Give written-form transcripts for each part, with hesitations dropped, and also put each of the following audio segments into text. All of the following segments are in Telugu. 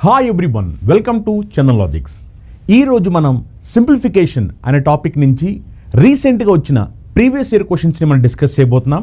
Hi everyone, welcome to Chandan logics. ఈరోజు మనం సింప్లిఫికేషన్ అనే టాపిక్ నుంచి రీసెంట్గా వచ్చిన ప్రీవియస్ ఇయర్ క్వశ్చన్స్ని మనం డిస్కస్ చేయబోతున్నాం.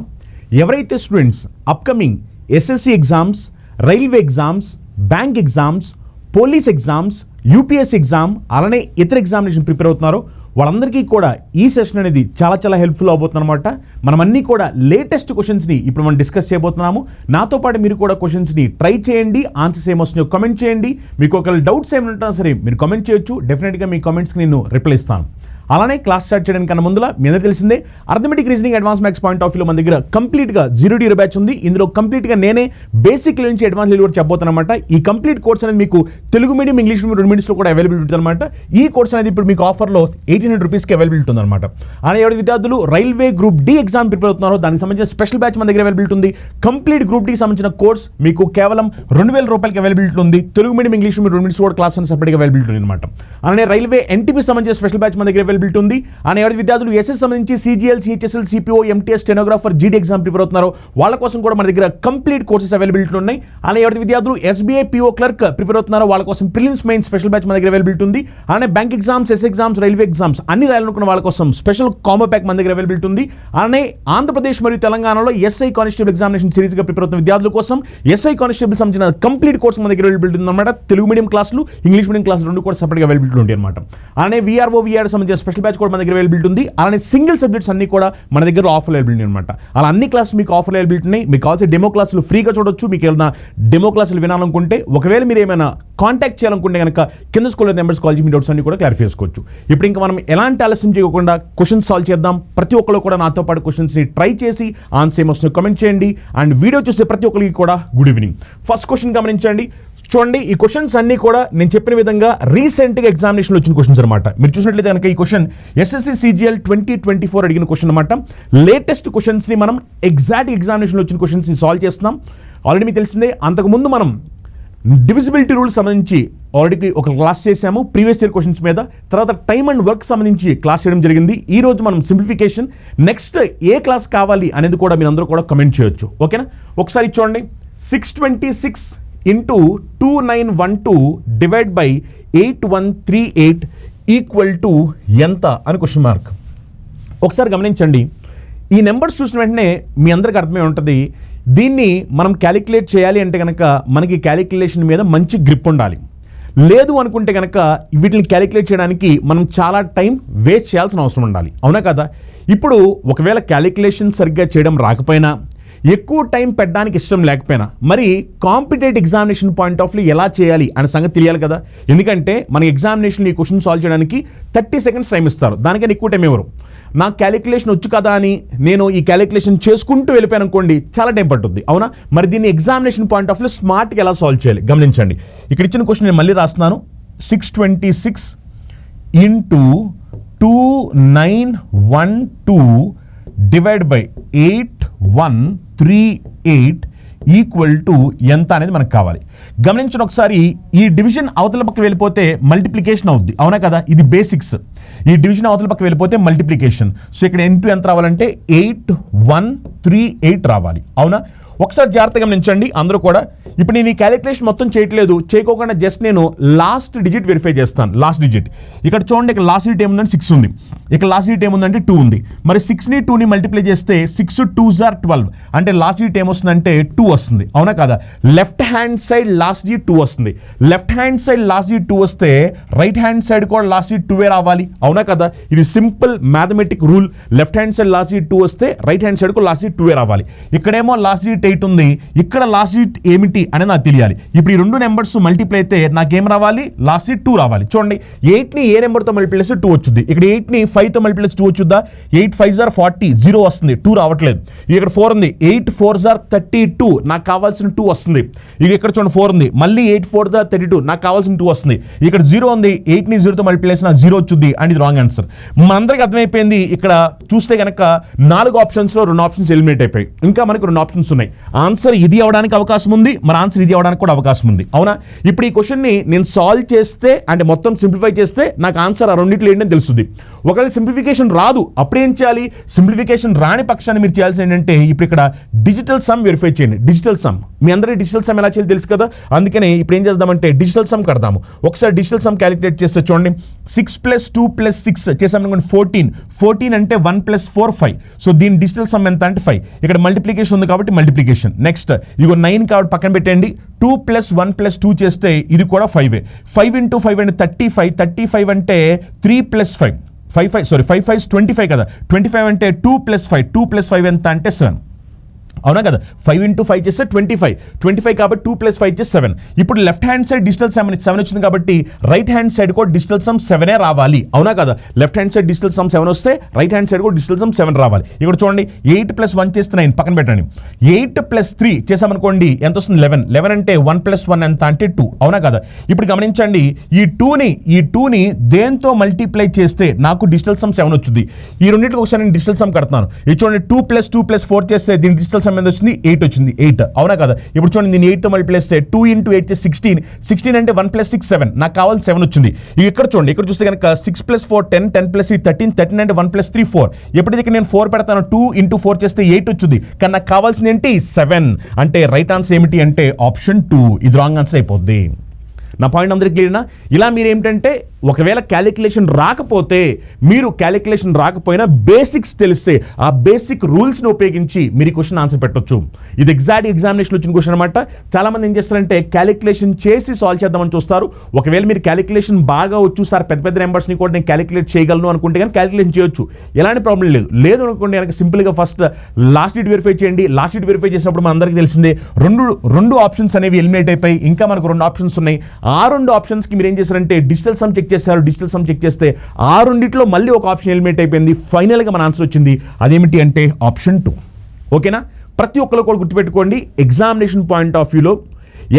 ఎవరైతే students upcoming SSC exams, railway exams, bank exams, police exams, UPSC exam అలానే ఇతర ఎగ్జామినేషన్ ప్రిపేర్ అవుతున్నారో వాళ్ళందరికీ కూడా ఈ సెషన్ అనేది చాలా హెల్ప్ఫుల్ అవబోతుంది అనమాట. మనం అన్నీ కూడా లేటెస్ట్ క్వశ్చన్స్ని ఇప్పుడు మనం డిస్కస్ చేయబోతున్నాము. నాతో పాటు మీరు కూడా క్వశ్చన్స్ని ట్రై చేయండి, ఆన్సర్స్ ఏమొస్తున్నాయో కమెంట్ చేయండి. మీకు ఒకవేళ డౌట్స్ ఏమైనా ఉంటున్నా సరే మీరు కమెంట్ చేయొచ్చు. డెఫినెట్గా మీ కామెంట్స్కి నేను రిప్లై ఇస్తాను. అలానే క్లాస్ స్టార్ట్ చేయడానికన్నా ముందులా మీ అందరూ తెలిసిందే arithmetic reasoning advance maths point of వ్యూలో మన దగ్గర కంప్లీట్గా 0 to బ్యాచ్ ఉంది. ఇందులో కంప్లీట్గా నేనే బేసిక్ నుంచి అడ్వాన్స్ లెవెల్ కూడా చెప్పబోతాను అనమాట. ఈ కంప్లీట్ కోర్స్ అనేది మీకు తెలుగు మీడియం, ఇంగ్లీష్ మీడియం 2 మీడియంలో కూడా అవైలబిలిటీ ఉంటుంది అనమాట. ఈ కోర్స్ అనేది ఇప్పుడు మీకు ఆఫర్లో 1800 రూపీస్కి అవైలబిలిటీ ఉంది అనమాట. అలానే ఎవరి విద్యార్థులు railway group D exam prepare అవుతున్నారో దానికి సంబంధించిన స్పెషల్ బ్యాచ్ మన దగ్గర అవైలబిలిటీ ఉంది. కంప్లీట్ గ్రూప్ డి సంబంధించిన కోర్స్ మీకు కేవలం 2000 రూపాయలకి అవైలబిలిటీ ఉంది. తెలుగు మీడియం, ఇంగ్లీష్ మీడియం 2 మీడియంలో కూడా క్లాస్ అని సపరేట్గా అవైలబిలిటీ ఉంది అనమాట. అలానే రైల్వే ఎన్టీపీ సంబంధించిన స్పెషల్ బ్యాచ్ మన దగ్గర అవైలబిలిటీ ఉంది. అని ఎవరి విద్యార్థులు ఎస్ఎస్ సంబంధించి CGL, CHSL, CPO, MTS, stenographer, జీడీ ఎగ్జామ్ ప్రిపేర్ అవుతున్నారు వాళ్ళ కోసం కూడా మన దగ్గర కంప్లీట్ కోర్సెస్ అవైలబిలిటీ ఉన్నాయి. అలానే ఎవరి విద్యార్థులు ఎస్బీఐ పిఓ క్లర్క్ ప్రిపేర్ అవుతున్నారో వాళ్ళ కోసం ప్రిలిమ్స్ మెయిన్ స్పెషల్ బ్యాచ్ మన దగ్గర అవైలబిలిటీ ఉంది. అలానే bank exams, S exams, railway exams అన్ని రాయాలనుకున్న వాళ్ళ కోసం స్పెషల్ కాంబో ప్యాక్ మన దగ్గర అవైలబిలిటీ ఉంది. అలానే ఆంధ్రప్రదేశ్ మరియు తెలంగాణలో ఎస్ఐ కానిస్టేబుల్ ఎగ్జామినేషన్ సిరీస్గా ప్రిపేర్ అవుతున్న విద్యార్థుల కోసం ఎస్ఐ కానిస్టేబుల్ సంబంధించిన కంప్లీట్ కోర్స్ మన దగ్గర అవైలబిలిటీ ఉంది అనమాట. తెలుగు మీడియం క్లాసులు, ఇంగ్లీష్ మీడియం క్లాసులు 2 కూడా సపరేట్గా అవైలబిలిటీ ఉంటాయి అనమాట. అలానే వీఆర్ఓ, వీఆర్ సంబంధించిన స్పెషల్ బ్యాచ్ కూడా మన దగ్గర అవైలబిలిటీ ఉంది. అలానే సింగిల్ సబ్జెక్ట్స్ అన్ని కూడా మన దగ్గర ఆఫర్ అవైలబిలిటీ అనమాట. అలా అన్ని క్లాసులు మీకు ఆఫర్ అవైలబిలిటీ ఉన్నాయి. మీకు కావాల్సిన డెమో క్లాసులు ఫ్రీగా చూడొచ్చు. మీకు ఏమైనా డెమో క్లాసులు వినాలనుకుంటే, ఒకవేళ మీరు ఏమైనా కాంటాక్ట్ చేయాలనుకుంటే కనుక కింద స్కూల్లో నెంబర్స్ కాల్ చేసి మీ డౌట్స్ అన్ని కూడా క్లారిఫై చేసుకోవచ్చు. ఇప్పుడు ఇంకా మనం ఎలాంటి ఆలస్యం చేయకుండా క్వశ్చన్స్ సాల్వ్ చేద్దాం. ప్రతి ఒక్కరు కూడా నాతో పాటు క్వశ్చన్స్ని ట్రై చేసి ఆన్సర్ ఏమొస్తుందో కమెంట్ చేయండి. అండ్ వీడియో చూసే ప్రతి ఒక్కరికి కూడా గుడ్ ఈవినింగ్. ఫస్ట్ క్వశ్చన్ గమనించండి. చూడండి, ఈ క్వశ్చన్స్ అన్ని కూడా నేను చెప్పిన విధంగా రీసెంట్గా ఎగ్జామినేషన్లో వచ్చిన క్వశ్చన్స్ అనమాట. మీరు చూసినట్లయితే కనుక ఈ క్వశ్చన్ ఎస్ఎస్సి సిజిఎల్ 2024 అడిగిన క్వశ్చన్ అనమాట. లేటెస్ట్ క్వశ్చన్స్ని మనం ఎగ్జాక్ట్ ఎగ్జామినేషన్లో వచ్చిన క్వశ్చన్స్ని సాల్వ్ చేస్తున్నాం. ఆల్రెడీ మీకు తెలిసిందే, అంతకుముందు మనం డివిజిబిలిటీ రూల్ సంబంధించి ఆల్రెడీ ఒక క్లాస్ చేసాము ప్రీవియస్ ఇయర్ క్వశ్చన్స్ మీద. తర్వాత టైమ్ అండ్ వర్క్ సంబంధించి క్లాస్ చేయడం జరిగింది. ఈ రోజు మనం సింప్లిఫికేషన్, నెక్స్ట్ ఏ క్లాస్ కావాలి అనేది కూడా మీరు అందరూ కూడా కమెంట్ చేయొచ్చు. ఓకేనా? ఒకసారి చూడండి, 626 into 2912 divide by 8138 equal to ఎంత అని క్వశ్చన్ మార్క్. ఒకసారి గమనించండి, ఈ నెంబర్స్ చూసిన వెంటనే మీ అందరికీ అర్థమై ఉంటుంది. దీన్ని మనం క్యాలిక్యులేట్ చేయాలి అంటే కనుక మనకి క్యాలిక్యులేషన్ మీద మంచి గ్రిప్ ఉండాలి. లేదు అనుకుంటే కనుక వీటిని క్యాలిక్యులేట్ చేయడానికి మనం చాలా టైం వేస్ట్ చేయాల్సిన అవసరం ఉండాలి. అవునా కదా? ఇప్పుడు ఒకవేళ క్యాలిక్యులేషన్ సరిగ్గా చేయడం రాకపోయినా, ఎక్కువ టైం పెట్టడానికి ఇష్టం లేకపోయినా, మరి competitive examination point of view ఎలా చేయాలి అనే సంగతి తెలియాలి కదా. ఎందుకంటే మన ఎగ్జామినేషన్ ఈ క్వశ్చన్ సాల్వ్ చేయడానికి 30 seconds టైం ఇస్తారు. దానికని ఎక్కువ టైం ఇవ్వరు. నాకు క్యాలిక్యులేషన్ వచ్చు కదా అని నేను ఈ క్యాలిక్యులేషన్ చేసుకుంటూ వెళ్ళిపోయాను అనుకోండి, చాలా టైం పట్టుద్ది. అవునా? మరి దీన్ని ఎగ్జామినేషన్ పాయింట్ ఆఫ్ వ్యూ స్మార్ట్గా ఎలా సాల్వ్ చేయాలి గమనించండి. ఇక్కడ ఇచ్చిన క్వశ్చన్ నేను మళ్ళీ రాస్తున్నాను. 626 into 2912 divide by 8138 equal to ఎంత అనేది మనకు కావాలి. గమనించండి ఒకసారి, ఈ డివిజన్ అవతల పక్క వెళ్ళిపోతే మల్టిప్లికేషన్ అవుద్ది. అవునా కదా? ఇది బేసిక్స్. ఈ డివిజన్ అవతల పక్క వెళ్ళిపోతే మల్టిప్లికేషన్. సో ఇక్కడ ఎంత రావాలంటే 8138 రావాలి. అవునా? ఒకసారి జాగ్రత్తగా గమనించండి అందరూ కూడా. ఇప్పుడు నేను ఈ క్యాలిక్యులేషన్ మొత్తం చేయట్లేదు, చేయకోకుండా జస్ట్ నేను లాస్ట్ డిజిట్ వెరిఫై చేస్తాను. లాస్ట్ డిజిట్ ఇక్కడ చూడండి, ఇక్కడ లాస్ట్ డిజిట్ ఏముందంటే 6 ఉంది, ఇక్కడ లాస్ట్ డిజిట్ ఏముందంటే 2 ఉంది. మరి 6ని 2ని మల్టిప్లై చేస్తే 6 2s are 12 అంటే లాస్ట్ డిజిట్ ఏమొస్తుందంటే 2 వస్తుంది. అవునా కదా? Left hand side last digit 2 వస్తుంది. Left hand side last digit 2 వస్తే రైట్ హ్యాండ్ సైడ్ కూడా లాస్ట్ డిజిట్ 2 రావాలి. అవునా కదా? ఇది simple mathematic rule. Left hand side last digit 2 వస్తే రైట్ హ్యాండ్ సైడ్ కూడా లాస్ట్ డిజిట్ 2 రావాలి. ఇక్కడేమో లాస్ట్ డిజిట్ 8 ఉంది, ఇక్కడ లాస్ట్ డిజిట్ ఏమిటి అనేది నాకు తెలియాలి. ఇప్పుడు ఈ 2 నెంబర్స్ మల్టిప్లై అయితే నాకేం రావాలి? లాస్ట్ డిజిట్ 2 రావాలి. చూడండి, 8ని ఏ నెంబర్తో మల్టిప్లై చేస్తే 2 వచ్చింది. ఇక్కడ 8ని 5తో మల్టిప్లై చేస్తే 2 వచ్చుద్దా? 8 5s are 40, 0 వస్తుంది, 2 రావట్లేదు. ఇక్కడ 4 ఉంది, 8 4s are 32, నాకు కావాల్సిన 2 వస్తుంది. ఇక ఇక్కడ చూడండి 4 ఉంది, మళ్ళీ 8 4s are 32, నాకు కావాల్సిన 2 వస్తుంది. ఇక్కడ 0 ఉంది, 8ని 0తో మల్టిప్లై చేసిన 0 వచ్చుద్ది అండ్ ఇది రాంగ్ ఆన్సర్. మనందరికీ అర్థమైపోయింది. ఇక్కడ చూస్తే కనుక 4 ఆప్షన్స్లో 2 ఆప్షన్స్ ఎలిమినేట్ అయిపోయాయి. ఇంకా మనకు 2 ఆప్షన్స్ ఉన్నాయి. ఆన్సర్ ఇది అవడానికి అవకాశం ఉంది, మరి ఆన్సర్ ఇది అవడానికి కూడా అవకాశం ఉంది. అవునా? ఇప్పుడు ఈ క్వశ్చన్ని నేను సాల్వ్ చేస్తే అంటే మొత్తం సింప్లిఫై చేస్తే నాకు ఆన్సర్ ఆ రెండింటిలో ఏంటని తెలుస్తుంది. ఒకవేళ సింప్లిఫికేషన్ రాదు, అప్పుడేం చేయాలి? సింప్లిఫికేషన్ రాని పక్షాన్ని మీరు చేయాల్సి ఏంటంటే ఇప్పుడు ఇక్కడ డిజిటల్ సమ్ వెరిఫై చేయండి. డిజిటల్ సమ్ మీ అందరికీ డిజిటల్ సమ్ ఎలా చేయాలి తెలుసు కదా, అందుకనే ఇప్పుడు ఏం చేద్దామంటే డిజిటల్ సమ్ కడదాము. ఒకసారి డిజిటల్ సమ్ క్యాలిక్యులేట్ చేస్తే చూడండి, 6 + 2 + 6 చేసామనుకోండి 14 అంటే 1 + 4 5. సో దీని డిజిటల్ సమ్ ఎంత అంటే 5. ఇక్కడ మల్టిప్లికేషన్ ఉంది కాబట్టి మల్టిప్లికేషన్. నెక్స్ట్ ఇగో 9 కాబట్టి పక్కన పెట్టండి. 2 + 1 + 2 చేస్తే ఇది కూడా 5. 5 × 5 అంటే 35. 35 అంటే 3 + 5. 5 5 25 కదా. 25 అంటే 2 + 5. 2 + 5 ఎంత అంటే 7. అవునా కదా? 5 × 5 చేస్తే 25 కాబట్టి 2 + 5 చేస్తే 7. ఇప్పుడు left hand side digital sum 7 వచ్చింది కాబట్టి రైట్ హ్యాండ్ సైడ్ కూడా డిజిటల్ సమ్ 7 రావాలి. అవునా కదా? Left hand side digital sum 7 వస్తే రైట్ హ్యాండ్ సైడ్ కూడా డిజిటల్ సమ్ 7 రావాలి. ఇక్కడ చూడండి 8 + 1 చేస్తే 9 పక్కన పెట్టండి. 8 + 3 చేసామనుకోండి ఎంత వస్తుంది? 11. 11 అంటే 1 + 1 ఎంత అంటే 2. అవునా కదా? ఇప్పుడు గమనించండి, ఈ 2ని దేంతో మల్టిప్లై చేస్తే నాకు డిజిటల్ సమ్ 7 వచ్చింది. ఈ రెండింటికి ఒకసారి నేను డిజిటల్ సమ్ కడతాను. ఇది చూడండి 2 + 2 + 4 చేస్తే దీని డిజిటల్ సమ్ ఎంత వచ్చింది? 8 వచ్చింది. 8. అవునా కదా? ఇప్పుడు చూడండి నేను 8తో మల్టిప్లై చేస్తే 2 × 8 16. 16 అంటే 1 + 6 7. నాకు కావాలి 7 వచ్చింది. ఇక్కడ చూడండి, ఇక్కడ చూస్తే కనుక 6 + 4 10, 10 + 3 13. 13 అంటే 1 + 3 4. ఎప్పుడైతే ఇక్కడ నేను 4 పెడతాను 2 × 4 చేస్తే 8 వచ్చింది. కానీ నాకు కావాల్సింది ఏంటి? 7. అంటే రైట్ ఆన్సర్ ఏమిటి అంటే ఆప్షన్ 2. ఇది రాంగ్ ఆన్సర్ అయిపోద్ది. నా పాయింట్ అందరికీ క్లియర్నా? ఇలా మీరు ఏమిటంటే ఒకవేళ క్యాలిక్యులేషన్ రాకపోయినా బేసిక్స్ తెలిస్తే ఆ బేసిక్ రూల్స్ని ఉపయోగించి మీరు ఈ క్వశ్చన్ ఆన్సర్ పెట్టొచ్చు. ఇది ఎగ్జాక్ట్ ఎగ్జామినేషన్ వచ్చిన క్వశ్చన్ అనమాట. చాలామంది ఏం చేస్తారంటే క్యాలిక్యులేషన్ చేసి సాల్వ్ చేద్దామని చూస్తారు. ఒకవేళ మీరు క్యాలిక్యులేషన్ బాగా వచ్చు సార్, పెద్ద పెద్ద నెంబర్స్ని కూడా నేను క్యాలిక్యులేట్ చేయగలను అనుకుంటే కానీ క్యాలిక్యులేషన్ చేయొచ్చు. ఎలాంటి ప్రాబ్లం లేదు అనుకోండి కనుక సింపుల్గా ఫస్ట్ లాస్ట్ డేట్ వెరిఫై చేయండి. లాస్ట్ డేట్ వెరిఫై చేసినప్పుడు మన అందరికీ తెలిసిందే రెండు ఆప్షన్స్ అనేవి ఎలిమినేట్ అయిపోయి ఇంకా మనకు 2 ఆప్షన్స్ ఉన్నాయి. ఆ 2 ఆప్షన్స్కి మీరు ఏం చేశారంటే డిజిటల్ సమ్ చెక్ చేశారు. డిజిటల్ సమ్ చెక్ చేస్తే ఆ రెండిట్లో మళ్ళీ ఒక ఆప్షన్ ఎలిమినేట్ అయిపోయింది. ఫైనల్గా మన ఆన్సర్ వచ్చింది. అదేమిటి అంటే ఆప్షన్ 2. ఓకేనా? ప్రతి ఒక్కరు కూడా గుర్తుపెట్టుకోండి, ఎగ్జామినేషన్ పాయింట్ ఆఫ్ వ్యూలో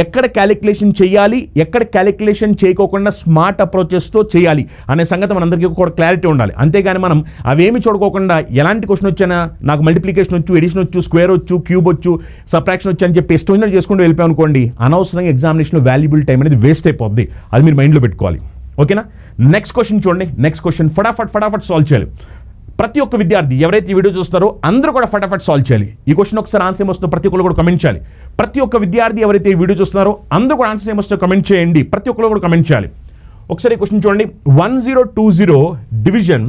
ఎక్కడ క్యాలిక్యులేషన్ చేయాలి, ఎక్కడ క్యాలిక్యులేషన్ చేయకోకుండా స్మార్ట్ అప్రోచెస్తో చేయాలి అనే సంగతి మనందరికీ కూడా క్లారిటీ ఉండాలి. అంతేగాని మనం అవేమి చూడకోకుండా ఎలాంటి క్వశ్చన్ వచ్చినా నాకు మల్టిప్లికేషన్ వచ్చు, ఎడిషన్ వచ్చు, స్క్వేర్ వచ్చు, క్యూబ్ వచ్చు, సబ్ట్రాక్షన్ వచ్చు అని చెప్పి ఇష్టం చేసుకుంటూ వెళ్ళిపోయి అనుకోండి, అనవసరంగా ఎగ్జామినేషన్లో వాల్యుబుల్ టైం అనేది వేస్ట్ అయిపోద్ది. అది మీరు మైండ్లో పెట్టుకోవాలి. ఓకేనా? నెక్స్ట్ క్వశ్చన్ చూడండి. నెక్స్ట్ క్వశ్చన్ ఫటాఫట్ సాల్వ్ చేయాలి. ప్రతి ఒక్క విద్యార్థి ఎవరైతే ఈ వీడియో చూస్తారో అందరూ కూడా ఫటాఫట్ సాల్వ్ చేయాలి. ఈ క్వశ్చన్ ఒకసారి ఆన్సర్ ఏమొస్తుందో ప్రతి ఒక్కరు కూడా కమెంట్ చేయాలి. ప్రతి ఒక్క విద్యార్థి ఎవరైతే ఈ వీడియో చూస్తున్నారో అందరూ కూడా ఆన్సర్ ఏమొస్తుందో కమెంట్ చేయండి. ప్రతి ఒక్కరు కూడా కమెంట్ చేయాలి. ఒకసారి ఈ క్వశ్చన్ చూడండి. 1020 డివిజన్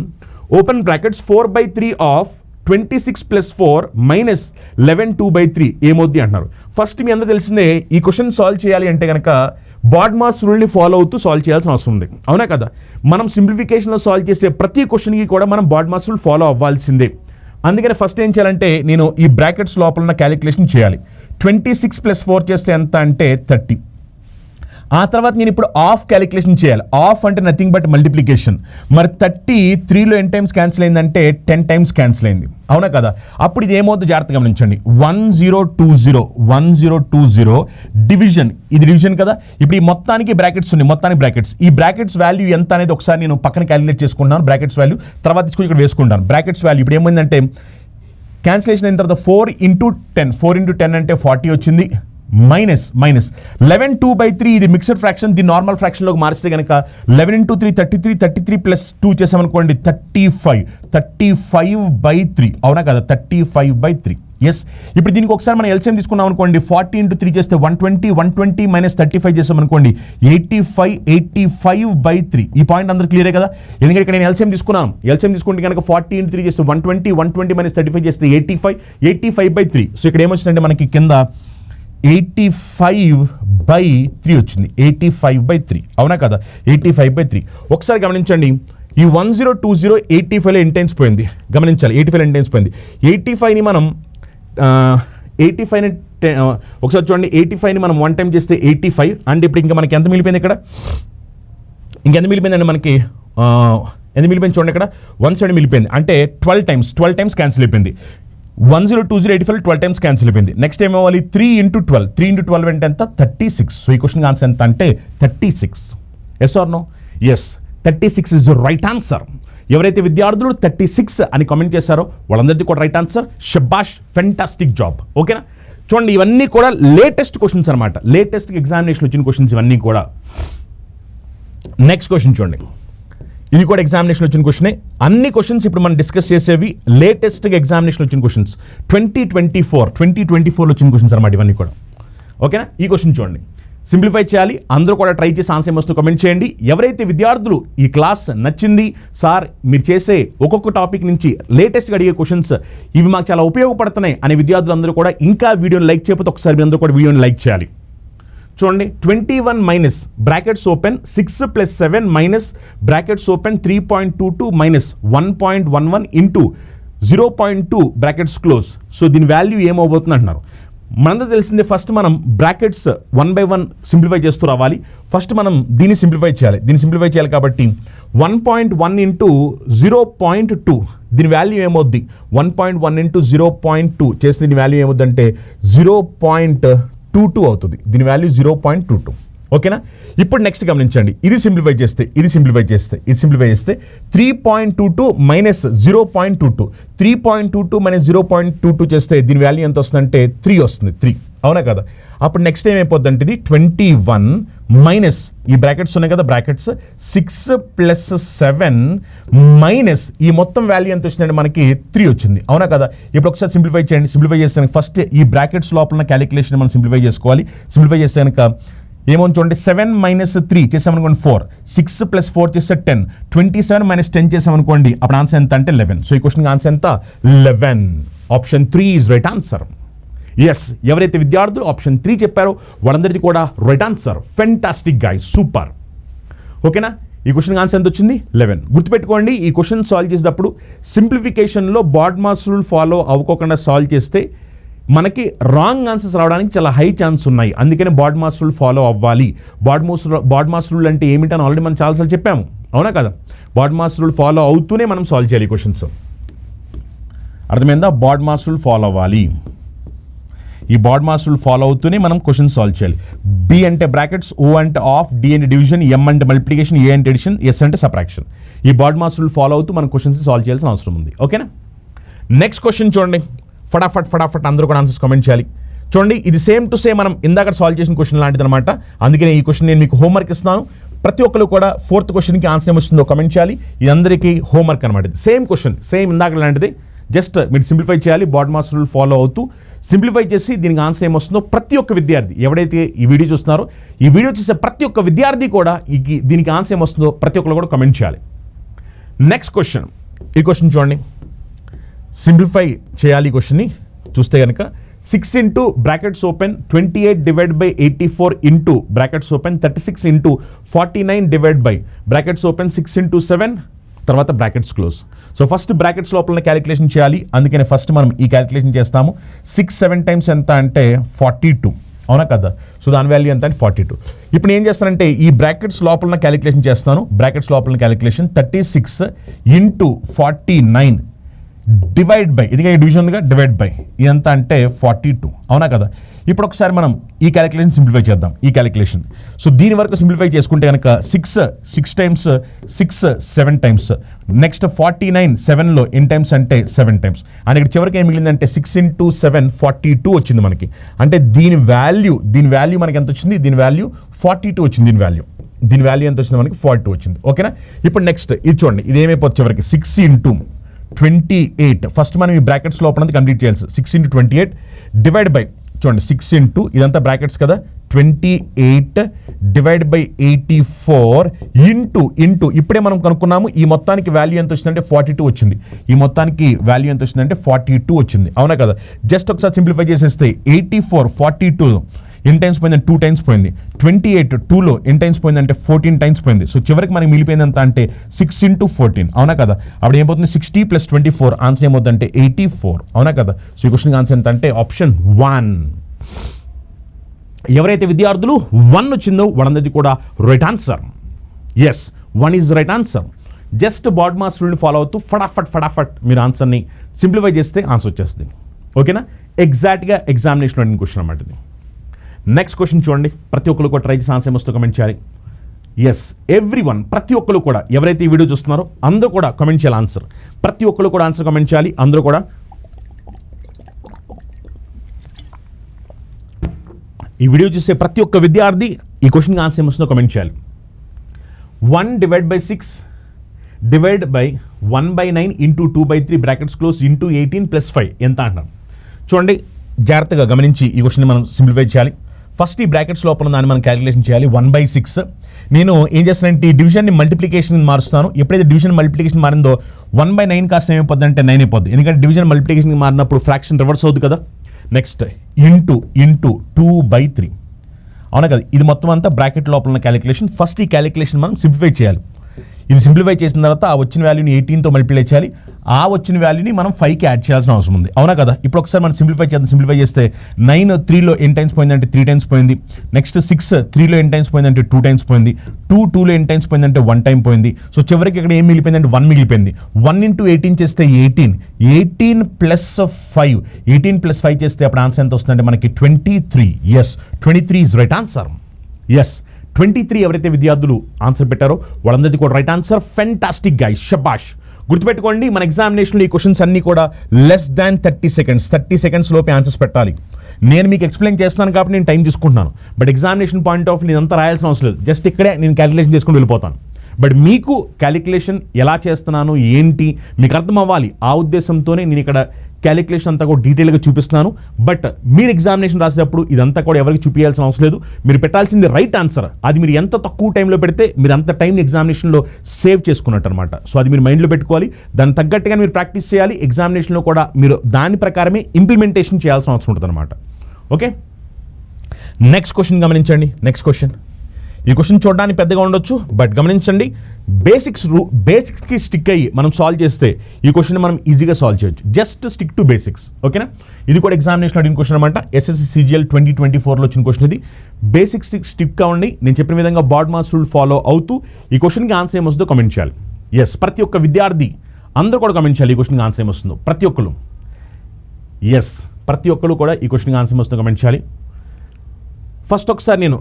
ఓపెన్ బ్రాకెట్స్ 4/3 ఆఫ్ 26 + 4 - 11 2/3 ఏమవుద్ది అంటున్నారు. ఫస్ట్ మీ అందరూ తెలిసిందే, ఈ క్వశ్చన్ సాల్వ్ చేయాలి అంటే కనుక బాడ్మాస్ రూల్ని ఫాలో అవుతూ సాల్వ్ చేయాల్సిన అవసరం ఉంది. అవునా కదా? మనం సింప్లిఫికేషన్లో సాల్వ్ చేసే ప్రతి క్వశ్చన్కి కూడా మనం బాడ్మాస్ రూల్ ఫాలో అవ్వాల్సిందే. అందుకని ఫస్ట్ ఏం చేయాలంటే నేను ఈ బ్రాకెట్స్ లోపల ఉన్న క్యాలిక్యులేషన్ చేయాలి. 26 + 4 చేస్తే ఎంత అంటే 30. ఆ తర్వాత నేను ఇప్పుడు ఆఫ్ క్యాలిక్యులేషన్ చేయాలి. ఆఫ్ అంటే నథింగ్ బట్ మల్టిప్లికేషన్. మరి 33లో ఎన్ని టైమ్స్ క్యాన్సిల్ అయిందంటే 10 టైమ్స్ క్యాన్సిల్ అయింది. అవునా కదా? అప్పుడు ఇది ఏమవుతుందో జాగ్రత్తగా గమనించండి. 1020 డివిజన్, ఇది డివిజన్ కదా. ఇప్పుడు ఈ మొత్తానికి బ్రాకెట్స్ ఉన్నాయి, మొత్తానికి బ్రాకెట్స్. ఈ బ్రాకెట్స్ వాల్యూ ఎంత అనేది ఒకసారి నేను పక్కన క్యాలిక్యులేట్ చేసుకుంటాను. బ్రాకెట్స్ వాల్యూ తర్వాత తీసుకుని ఇక్కడ వేసుకుంటాను. బ్రాకెట్స్ వాల్యూ ఇప్పుడు ఏమైందంటే క్యాన్సిలేషన్ అయిన తర్వాత 4 × 10 అంటే 40 వచ్చింది. మైనస్ 11 2/3 ఇది మిక్స్డ్ ఫ్రాక్షన్. దీన్ని నార్మల్ ఫ్రాక్షన్లోకి మార్చితే కనుక 11 × 3 33, 33 + 2 చేసామనుకోండి 35/3. అవునా కదా? 35/3. ఎస్. ఇప్పుడు దీనికి ఒకసారి మనం ఎల్సిఎం తీసుకున్నాం అనుకోండి. 40 × 3 చేస్తే 120, 120 - 35 చేసామనుకోండి 85/3. ఈ పాయింట్ అందరూ క్లియరే కదా? ఎందుకంటే ఇక్కడ నేను ఎల్సిఎం తీసుకున్నాను. ఎల్సిఎం తీసుకుంటే కనుక 40 × 3 చేస్తే 120, 120 - 35 చేస్తే 85/3. సో ఇక్కడ ఏమొచ్చిందంటే మనకి కింద 85/3 వచ్చింది. 85/3. అవునా కదా? 85/3. ఒకసారి గమనించండి, ఈ 1020 85లో ఎన్ని టైమ్స్ పోయింది గమనించాలి. 85లో ఎన్ని టైమ్స్ పోయింది. 85ని మనం 85ని ఒకసారి చూడండి. 85ని మనం 1 టైం చేస్తే 85. అంటే ఇప్పుడు ఇంకా మనకి ఎంత మిగిలిపోయింది ఇక్కడ? ఇంకెంత మిగిలిపోయిందండి మనకి? ఎంత మిగిలిపోయింది చూడండి. ఇక్కడ 170 మిగిలిపోయింది. అంటే 12 టైమ్స్ క్యాన్సిల్ అయిపోయింది. 1020 85 12 టైమ్స్ క్యాన్సిల్ అయిపోయింది. నెక్స్ట్ ఏం అవ్వాలి? 3 × 12 అంటే ఎంత? 36. సో ఈ క్వశ్చన్ ఆన్సర్ ఎంత అంటే 36. Yes or no? Yes, 36 is the right answer. ఎవరైతే విద్యార్థులు 36 అని కామెంట్ చేశారో వాళ్ళందరికీ కూడా రైట్ ఆన్సర్. షబాష్, ఫెంటాస్టిక్ జాబ్. ఓకేనా? చూడండి ఇవన్నీ కూడా లేటెస్ట్ క్వశ్చన్స్ అనమాట, లేటెస్ట్ ఎగ్జామినేషన్ వచ్చిన క్వశ్చన్స్ ఇవన్నీ కూడా. నెక్స్ట్ క్వశ్చన్ చూడండి, ఇది కూడా ఎగ్జామినేషన్ వచ్చిన క్వశ్చనే. అన్ని క్వశ్చన్స్ ఇప్పుడు మనం డిస్కస్ చేసేవి లేటెస్ట్గా ఎగ్జామినేషన్ వచ్చిన క్వశ్చన్స్, 2024లో వచ్చిన క్వశ్చన్స్ అనమాట ఇవన్నీ కూడా. ఓకేనా? ఈ క్వశ్చన్ చూడండి, సింప్లిఫై చేయాలి, అందరూ కూడా ట్రై చేసి ఆన్సర్ ఏమొస్తూ కమెంట్ చేయండి. ఎవరైతే విద్యార్థులు ఈ క్లాస్ నచ్చింది సార్, మీరు చేసే ఒక్కొక్క టాపిక్ నుంచి లేటెస్ట్గా అడిగే క్వశ్చన్స్ ఇవి మాకు చాలా ఉపయోగపడుతున్నాయి అనే విద్యార్థులందరూ కూడా ఇంకా వీడియోని లైక్ చేయకపోతే ఒకసారి మీరు అందరూ కూడా వీడియోని లైక్ చేయాలి. చూడండి, 21 minus brackets open 6 + 7 minus brackets open 3.22 minus 1.11 into 0.2 brackets close. So దీని వాల్యూ ఏమవబోతుంది అంటున్నారు. మనందరూ తెలిసిందే, ఫస్ట్ మనం బ్రాకెట్స్ 1 by 1 సింప్లిఫై చేస్తూ రావాలి. ఫస్ట్ మనం దీన్ని సింప్లిఫై చేయాలి కాబట్టి 1.1 ఇంటూ 0.2 దీని వాల్యూ ఏమవుద్ది, 1.1 ఇంటూ 0.2 చేస్తే దీని వాల్యూ ఏమవుద్ది అంటే 0.22 అవుతుంది. దీని వాల్యూ 0.22. ఓకేనా? ఇప్పుడు నెక్స్ట్ గమనించండి, ఇది సింప్లిఫై చేస్తే 3.22 మైనస్ 0.22, 3.22 మైనస్ 0.22 చేస్తే దీని వాల్యూ ఎంత వస్తుందంటే 3 వస్తుంది. 3 అవునా కదా? అప్పుడు నెక్స్ట్ ఏమైపోద్ది అంటే ఇది 21 మైనస్ ఈ బ్రాకెట్స్ ఉన్నాయి కదా, బ్రాకెట్స్ 6 + 7 మైనస్ ఈ మొత్తం వాల్యూ ఎంత వచ్చిందంటే మనకి 3 వచ్చింది. అవునా కదా? ఇప్పుడు ఒకసారి సింప్లిఫై చేయండి. సింప్లిఫై చేస్తే ఫస్ట్ ఈ బ్రాకెట్స్ లోపల క్యాలిక్యులేషన్ మనం సింప్లిఫై చేసుకోవాలి. సింప్లిఫై చేస్తే కనుక ఏమో చూడండి, 7 మైనస్ 3 చేసామనుకోండి 4, 6 + 4 చేస్తే 10, 27 మైనస్ 10 చేసామనుకోండి అప్పుడు ఆన్సర్ ఎంత అంటే 11. సో ఈ క్వశ్చన్కి ఆన్సర్ ఎంత 11. Option 3 is right answer. Yes, ఎవరైతే విద్యార్థులు ఆప్షన్ 3 చెప్పారో వాళ్ళందరికీ కూడా right answer. Fantastic guys, super. ఓకేనా? ఈ క్వశ్చన్కి ఆన్సర్ ఎంత వచ్చింది 11. గుర్తుపెట్టుకోండి, ఈ క్వశ్చన్ సాల్వ్ చేసేటప్పుడు సింప్లిఫికేషన్లో బాడ్మాస్ రూల్ ఫాలో అవ్వకోకుండా సాల్వ్ చేస్తే మనకి రాంగ్ ఆన్సర్స్ రావడానికి చాలా హై ఛాన్స్ ఉన్నాయి. అందుకనే బాడ్మాస్ రూల్ ఫాలో అవ్వాలి. బాడ్మాస్ రూల్ అంటే ఏమిటని ఆల్రెడీ మనం చాలాసార్లు చెప్పాము, అవునా కదా? బాడ్మాస్ రూల్ ఫాలో అవుతూనే మనం సాల్వ్ చేయాలి క్వశ్చన్స్. అర్థమైందా? బాడ్మాస్ రూల్ ఫాలో అవ్వాలి. ఈ బాడ్మాస్ రూల్ ఫాలో అవుతూనే మనం క్వశ్చన్ సాల్వ్ చేయాలి. బి అంటే బ్రాకెట్స్, ఓ అంటే ఆఫ్, డి అంటే డివిజన్, ఎం అంటే మల్టిప్లికేషన్, ఏ అంటే ఎడిషన్, ఎస్ అంటే సబ్ట్రాక్షన్. ఈ బాడ్మాస్ రూల్ ఫాలో అవుతూ మనం క్వశ్చన్స్ సాల్వ్ చేయాల్సిన అవసరం ఉంది. ఓకేనా? నెక్స్ట్ క్వశ్చన్ చూడండి, ఫటాఫట్ అందరూ కూడా ఆన్సర్స్ కామెంట్ చేయాలి. చూడండి, ఇది సేమ్ టు సేమ్ మనం ఇందాక సాల్వ్ చేసిన క్వశ్చన్ లాంటిది అనమాట. అందుకనే ఈ క్వశ్చన్ నేను మీకు హోంవర్క్ ఇస్తున్నాను. ప్రతి ఒక్కరు కూడా 4th క్వశ్చన్కి ఆన్సర్ ఏమొస్తుందో కామెంట్ చేయాలి. ఇది అందరికీ హోంవర్క్ అనమాట. సేమ్ క్వశ్చన్, సేమ్ ఇందాక లాంటిది. జస్ట్ మీరు సింప్లిఫై చేయాలి, బాడ్మాస్ రూల్ ఫాలో అవుతూ సింప్లిఫై చేసి దీనికి ఆన్సర్ ఏమొస్తుందో ప్రతి ఒక్క విద్యార్థి ఎవడైతే ఈ వీడియో చూస్తున్నారో, ఈ వీడియో చూసే ప్రతి ఒక్క విద్యార్థి కూడా దీనికి ఆన్సర్ ఏమొస్తుందో ప్రతి ఒక్కరు కూడా కామెంట్ చేయాలి. నెక్స్ట్ క్వశ్చన్, ఈ క్వశ్చన్ చూడండి, సింప్లిఫై చేయాలి. ఈ క్వశ్చన్ని చూస్తే కనుక 6 into brackets open 28 divide by 84 into brackets open 36 into 49 divide by brackets open 6 into 7 తర్వాత brackets close. So first brackets లోపల క్యాలిక్యులేషన్ చేయాలి. అందుకని ఫస్ట్ మనం ఈ క్యాలిక్యులేషన్ చేస్తాము. 6 7 టైమ్స్ ఎంత అంటే 42, అవునా కదా? సో దాని వాల్యూ ఎంత అంటే 42. ఇప్పుడు ఏం చేస్తానంటే ఈ బ్రాకెట్స్ లోపల క్యాలిక్యులేషన్ చేస్తాను. బ్రాకెట్స్ లోపల క్యాలిక్యులేషన్ 36 ఇంటూ 49 డివైడ్ బై, ఇది డివిజన్ ఉందిగా, డివైడ్ బై ఇదంతా అంటే 42, అవునా కదా? ఇప్పుడు ఒకసారి మనం ఈ క్యాలిక్యులేషన్ సింప్లిఫై చేద్దాం. ఈ క్యాలిక్యులేషన్ సో దీని వరకు సింప్లిఫై చేసుకుంటే కనుక 6 టైమ్స్ 6 7 టైమ్స్, నెక్స్ట్ 49 7లో ఎన్ని టైమ్స్ అంటే 7 టైమ్స్. అండ్ ఇక్కడ చివరికి ఏం మిగిలిందంటే 6 ఇంటూ 7 42 వచ్చింది మనకి. అంటే దీని వాల్యూ మనకి ఎంత వచ్చింది? దీని వాల్యూ 42 వచ్చింది. దీని వాల్యూ ఎంత వచ్చింది మనకి? 42 వచ్చింది. ఓకేనా? ఇప్పుడు నెక్స్ట్ ఇది చూడండి, ఇది ఏమైపోతుంది చివరికి 6 ఇంటూ 28. ఫస్ట్ మనం ఈ బ్రాకెట్స్ లోపల కంప్లీట్ చేయాలి. 6 ఇంటూ 28 డివైడ్ బై, చూడండి 6 ఇంటూ ఇదంతా బ్రాకెట్స్ కదా, 28 డివైడ్ బై 84 ఇంటూ ఇప్పుడే మనం కనుక్కున్నాము ఈ మొత్తానికి వాల్యూ ఎంత వచ్చిందంటే 42 వచ్చింది. ఈ మొత్తానికి వాల్యూ ఎంత వచ్చిందంటే 42 వచ్చింది, అవునా కదా? జస్ట్ ఒకసారి సింప్లిఫై చేసేస్తే 84 42 ఎన్ని టైమ్స్ పోయిందంటే 2 టైమ్స్ పోయింది. 28 2లో ఎన్ని టైమ్స్ పోయిందంటే 14 టైమ్స్ పోయింది. సో చివరికి మనకి మిగిలిపోయింది ఎంత అంటే 6 ఇంటూ 14, అవునా కదా? అప్పుడు ఏమవుతుంది 60 + 24 ఆన్సర్ ఏమవుతుందంటే 84, అవునా కదా? సో ఈ క్వశ్చన్ ఆన్సర్ ఎంత అంటే ఆప్షన్ 1. ఎవరైతే విద్యార్థులు 1 వచ్చిందో వాళ్ళందరిది కూడా right answer. Yes, 1 is right answer. Just BODMAS రూల్ని ఫాలో అవుతూ ఫటాఫట్ మీరు ఆన్సర్ని సింప్లిఫై చేస్తే ఆన్సర్ వచ్చేస్తుంది. ఓకేనా? ఎగ్జాక్ట్గా ఎగ్జామినేషన్లో అడిగిన క్వశ్చన్ అన్నమాట ఇది. నెక్స్ట్ క్వశ్చన్ చూడండి, ప్రతి ఒక్కరు కూడా ట్రై చేసి ఆన్సర్ ఏమొస్తుందో కమెంట్ చేయాలి. ఎస్, ఎవ్రీవన్, ప్రతి ఒక్కరు కూడా ఎవరైతే ఈ వీడియో చూస్తున్నారో అందరూ కూడా కమెంట్ చేయాలి ఆన్సర్. ప్రతి ఒక్కరు కూడా ఆన్సర్ కమెంట్ చేయాలి. అందరూ కూడా ఈ వీడియో చూసే ప్రతి ఒక్క విద్యార్థి ఈ క్వశ్చన్కి ఆన్సర్ ఏమొస్తుందో కామెంట్ చేయాలి. 1/6 divide by 1/9 into 2/3 brackets close into 18 + 5 ఎంత అంటున్నాం. చూడండి, జాగ్రత్తగా గమనించి ఈ క్వశ్చన్ని మనం సింప్లిఫై చేయాలి. ఫస్ట్ ఈ బ్రాకెట్స్ లోపల దాన్ని మనం క్యాలిక్యులేషన్ చేయాలి. 1/6 నేను ఏం చేస్తానంటే ఈ డివిజన్ని మల్టిప్లికేషన్ మారుస్తాను. ఎప్పుడైతే డివిజన్ మల్టిప్లికేషన్ మారిందో 1/9 కాస్త ఏమైపోద్ది అంటే 9 అయిపోద్ది. ఎందుకంటే డివిజన్ మల్టిప్లికేషన్ మారినప్పుడు ఫ్రాక్షన్ రివర్స్ అవుతుంది కదా. నెక్స్ట్ ఇంటూ 2/3 అవునా కదా. ఇది మొత్తం అంతా బ్రాకెట్ లోపల ఉన్న క్యాలిక్యులేషన్. ఫస్ట్ ఈ క్యాలిక్యులేషన్ మనం సింప్లిఫై చేయాలి. ఇది సింప్లిఫై చేసిన తర్వాత ఆ వచ్చిన వాల్యూని 18తో మల్టిప్లై చేయాలి. ఆ వచ్చిన వాల్యూని మనం 5కి యాడ్ చేయాల్సిన అవసరం ఉంది. అవునా కదా. ఇప్పుడు ఒకసారి మనం సింప్లిఫై చేద్దాం. సింప్లిఫై చేస్తే 9 3లో ఎన్ని టైమ్స్ పోయిందంటే 3 టైమ్స్ పోయింది. నెక్స్ట్ 6 3లో ఎన్ని టైమ్స్ పోయిందంటే 2 టైమ్స్ పోయింది. 2లో ఎన్ని టైమ్స్ పోయిందంటే 1 టైం పోయింది. సో చివరికి ఇక్కడ ఏం మిగిలిపోయిందంటే 1 మిగిలిపోయింది. 1 × 18 చేస్తే 18 + 5 18 + 5 చేస్తే అప్పుడు ఆన్సర్ ఎంత వస్తుందంటే మనకి 23. Yes, 23 is right answer. Yes, 23 ఎవరైతే విద్యార్థులు ఆన్సర్ పెట్టారో వాళ్ళందరికీ కూడా రైట్ ఆన్సర్. ఫెంటాస్టిక్ గైస్, షబాష్. గుర్తుపెట్టుకోండి, మన ఎగ్జామినేషన్లో ఈ క్వశ్చన్స్ అన్నీ కూడా లెస్ దాన్ 30 సెకండ్స్ లోపే ఆన్సర్స్ పెట్టాలి. నేను మీకు ఎక్స్ప్లెయిన్ చేస్తాను కాబట్టి నేను టైం తీసుకుంటున్నాను. బట్ ఎగ్జామినేషన్ పాయింట్ ఆఫ్ నేను అంతా రాయాల్సిన అవసరం లేదు. జస్ట్ ఇక్కడే నేను క్యాలిక్యులేషన్ చేసుకుని వెళ్ళిపోతాను. బట్ మీకు క్యాలిక్యులేషన్ ఎలా చేస్తున్నాను ఏంటి మీకు అర్థం అవ్వాలి. ఆ ఉద్దేశంతోనే నేను ఇక్కడ క్యాలిక్యులేషన్ అంతా కూడా డీటెయిల్గా చూపిస్తున్నాను. బట్ మీరు ఎగ్జామినేషన్ రాసేటప్పుడు ఇదంతా కూడా ఎవరికి చూపించాల్సిన అవసరం లేదు. మీరు పెట్టాల్సింది రైట్ ఆన్సర్. అది మీరు ఎంత తక్కువ టైంలో పెడితే మీరు అంత టైం ఎగ్జామినేషన్లో సేవ్ చేసుకున్నట్టు అనమాట. సో అది మీరు మైండ్లో పెట్టుకోవాలి. దాన్ని తగ్గట్టుగా మీరు ప్రాక్టీస్ చేయాలి. ఎగ్జామినేషన్లో కూడా మీరు దాని ప్రకారమే ఇంప్లిమెంటేషన్ చేయాల్సిన అవసరం ఉంటుంది అనమాట. ఓకే, నెక్స్ట్ క్వశ్చన్ గమనించండి. నెక్స్ట్ క్వశ్చన్, ఈ క్వశ్చన్ చూడడానికి పెద్దగా ఉండొచ్చు, బట్ గమనించండి, బేసిక్స్కి స్టిక్ అయ్యి మనం సాల్వ్ చేస్తే ఈ క్వశ్చన్ మనం ఈజీగా సాల్వ్ చేయొచ్చు. Just stick to basics. ఓకేనా. ఇది కూడా ఎగ్జామినేషన్ అడిగిన క్వశ్చన్ అనమాట. SSC CGL 2024లో వచ్చిన క్వశ్చన్ ఇది. బేసిక్స్ స్టిక్ కావండి. నేను చెప్పిన విధంగా బాడ్ మాస్ రూల్ ఫాలో అవుతూ ఈ క్వశ్చన్కి ఆన్సర్ ఏమొస్తుందో కమెంట్ చేయాలి. ఎస్, ప్రతి ఒక్క విద్యార్థి అందరూ కూడా కమెంట్ చేయాలి ఈ క్వశ్చన్కి ఆన్సర్ ఏమొస్తుందో. ప్రతి ఒక్కరు, ఎస్, ప్రతి ఒక్కరు కూడా ఈ క్వశ్చన్కి ఆన్సర్ ఏమొస్తుందో కమెంట్ చేయాలి. ఫస్ట్ ఒకసారి నేను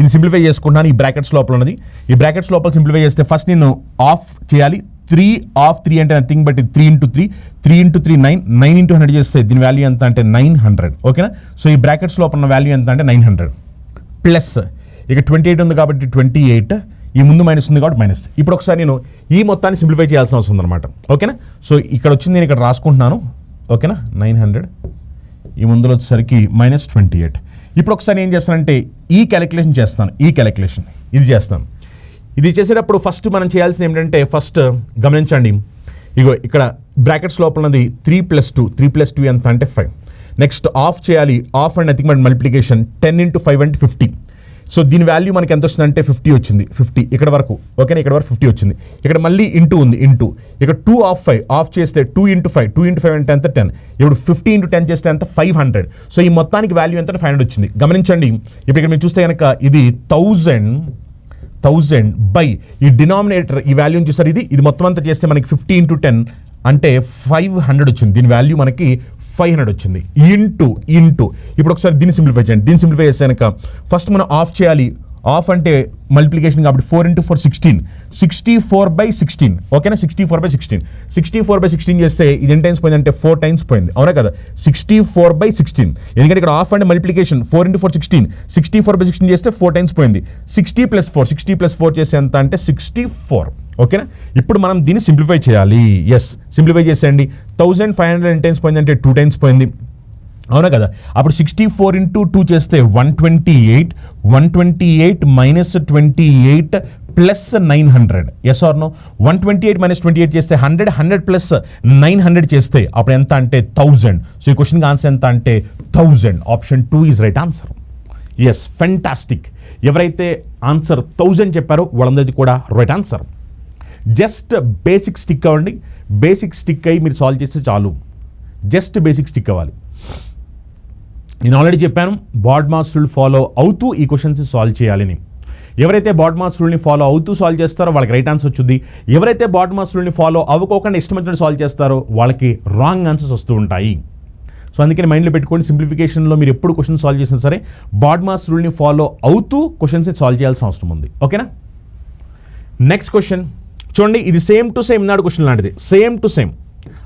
ఇది సింప్లిఫై చేసుకుంటున్నాను. ఈ బ్రాకెట్స్ లోపల ఉన్నది. ఈ బ్రాకెట్స్ లోపల సింప్లిఫై చేస్తే ఫస్ట్ నేను ఆఫ్ చేయాలి. 3 ఆఫ్ 3 అంటే నథింగ్ బట్ 3 × 3 3 × 3 9 9 × 100 చేస్తే దీని వాల్యూ ఎంత అంటే 900. ఓకేనా. సో ఈ బ్రాకెట్స్ లోపల ఉన్న వాల్యూ ఎంత అంటే 900 ప్లస్ ఇక 28 ఉంది కాబట్టి 28, ఈ ముందు మైనస్ ఉంది కాబట్టి మైనస్. ఇప్పుడు ఒకసారి నేను ఈ మొత్తాన్ని సింప్లిఫై చేయాల్సిన అవసరం ఉందన్నమాట. ఓకేనా. సో ఇక్కడ వచ్చింది నేను ఇక్కడ రాసుకుంటున్నాను. ఓకేనా. 900 ఈ ముందులో వచ్చేసరికి -28. ఇప్పుడు ఒకసారి ఏం చేస్తానంటే ఈ క్యాలిక్యులేషన్ చేస్తాను. ఈ క్యాలిక్యులేషన్ ఇది చేస్తాను. ఇది చేసేటప్పుడు ఫస్ట్ మనం చేయాల్సింది ఏంటంటే ఫస్ట్ గమనించండి, ఇగో ఇక్కడ బ్రాకెట్స్ లోపల ఉన్నది 3 + 2 ఎంత అంటే 5. నెక్స్ట్ ఆఫ్ చేయాలి. Of and nothing but multiplication 10 × 5 అంటే 50. సో దీని వాల్యూ మనకి ఎంత వస్తుందంటే 50 వచ్చింది. 50 ఇక్కడ వరకు. ఓకేనా. ఇక్కడ వరకు 50 వచ్చింది. ఇక్కడ మళ్ళీ ఇంటూ ఉంది. ఇంటూ ఇక్కడ 2 ఆఫ్ 5 ఆఫ్ చేస్తే 2 × 5 2 × 5 అంటే ఎంత 10. ఇప్పుడు 50 × 10 చేస్తే ఎంత 500. సో ఈ మొత్తానికి వాల్యూ ఎంత 500 వచ్చింది. గమనించండి, ఇప్పుడు ఇక్కడ మీరు చూస్తే కనుక ఇది 1000 బై ఈ డినామినేటర్ ఈ వాల్యూని చూసారు. ఇది మొత్తం అంతా చేస్తే మనకి 50 × 10 అంటే 500 వచ్చింది. దీని వాల్యూ మనకి 500 వచ్చింది. ఇంటూ ఇప్పుడు ఒకసారి దీన్ని సింప్లిఫై చేయండి. దీన్ని సింప్లిఫై చేస్తే కనుక ఫస్ట్ మనం ఆఫ్ చేయాలి. ఆఫ్ అంటే మల్టిప్లికేషన్ కాబట్టి 4 × 4 16 64/16. ఓకేనా. 64/16 64/16 చేస్తే ఇది ఎన్ని టైమ్స్ పోయింది అంటే 4 టైమ్స్ పోయింది. అవునా కదా. 64/16 ఎందుకంటే ఇక్కడ ఆఫ్ అంటే మల్టిప్లికేషన్ 4 × 4 16 64/16 చేస్తే 4 టైమ్స్ పోయింది. 60 + 4 చేస్తే ఎంత అంటే 64. ఓకేనా. ఇప్పుడు మనం దీన్ని సింప్లిఫై చేయాలి. ఎస్, సింప్లిఫై చేసేయండి. 1500 ఎన్ని టైమ్స్ పోయింది అంటే 2 టైమ్స్ పోయింది. అవునా కదా. అప్పుడు 64 × 2 చేస్తే 128 -28 ప్లస్ 900. Yes or no. 128 - 28 చేస్తే 100 ప్లస్ 900 చేస్తే అప్పుడు ఎంత అంటే 1000. సో ఈ క్వశ్చన్కి ఆన్సర్ ఎంత అంటే 1000. Option 2 is right answer. Yes, fantastic. ఎవరైతే ఆన్సర్ 1000 చెప్పారో వాళ్ళందరికీ కూడా right answer. Just basic stick అవ్వండి. బేసిక్ స్టిక్ అయ్యి మీరు సాల్వ్ చేస్తే చాలు. జస్ట్ బేసిక్ స్టిక్ అవ్వాలి. నేను ఆల్రెడీ చెప్పాను బాడ్ మాస్ రూల్ ఫాలో అవుతూ ఈ క్వశ్చన్స్ సాల్వ్ చేయాలని. ఎవరైతే బాడ్ మాస్ రూల్ని ఫాలో అవుతూ సాల్వ్ చేస్తారో వాళ్ళకి రైట్ ఆన్సర్ వచ్చింది. ఎవరైతే బాడ్ మాస్ రూల్ని ఫాలో అవ్వకోకుండా ఇష్టం వచ్చినట్టు సాల్వ్ చేస్తారో వాళ్ళకి రాంగ్ ఆన్సర్స్ వస్తూ ఉంటాయి. సో అందుకని మైండ్లో పెట్టుకోండి, సింప్లిఫికేషన్లో మీరు ఎప్పుడు క్వశ్చన్ సాల్వ్ చేసినా సరే బాడ్ మాస్ రూల్ని ఫాలో అవుతూ క్వశ్చన్స్ సాల్వ్ చేయాల్సిన అవసరం ఉంది. ఓకేనా. నెక్స్ట్ క్వశ్చన్ చూడండి, ఇది సేమ్ టు సేమ్ నాడు క్వశ్చన్ లాంటిది. Same to same.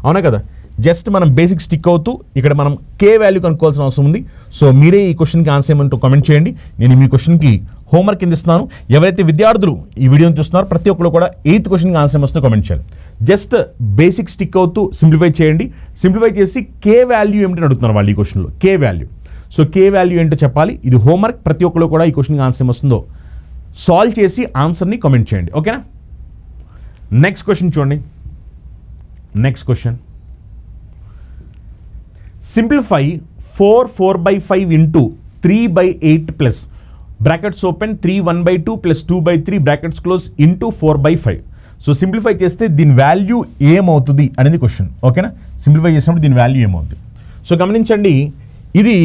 అవునా కదా. జస్ట్ మనం బేసిక్ స్టిక్ అవుతూ ఇక్కడ మనం కే వాల్యూ కనుక్కోవాల్సిన అవసరం ఉంది. సో మీరే ఈ క్వశ్చన్కి ఆన్సర్ ఏమంటూ కామెంట్ చేయండి. నేను మీ క్వశ్చన్కి హోంవర్క్ కింద ఇస్తున్నాను. ఎవరైతే విద్యార్థులు ఈ వీడియోని చూస్తున్నారో ప్రతి ఒక్కరు కూడా 8th క్వశ్చన్కి ఆన్సర్ ఏమొస్తుందో కామెంట్ చేయాలి. జస్ట్ బేసిక్ స్టిక్ అవుతూ సింప్లిఫై చేయండి. సింప్లిఫై చేసి కే వాల్యూ ఏమిటని అడుగుతున్నారు వాళ్ళు ఈ క్వశ్చన్లో, కే వాల్యూ. సో కే వాల్యూ ఏంటో చెప్పాలి. ఇది హోంవర్క్. ప్రతి ఒక్కరు కూడా ఈ క్వశ్చన్కి ఆన్సర్ ఏమొస్తుందో సాల్వ్ చేసి ఆన్సర్ని కామెంట్ చేయండి. ఓకేనా? నెక్స్ట్ క్వశ్చన్ చూడండి. Next question, simplify 4/5 into 3/8 plus brackets open 3/1/2 plus 2/3 brackets close into 4/5. So simplify చేస్తే దీని వాల్యూ ఏమవుతుంది అనేది క్వశ్చన్. ఓకేనా? సింప్లిఫై చేసినప్పుడు దీని వాల్యూ ఏమవుతుంది. సో గమనించండి, ఇది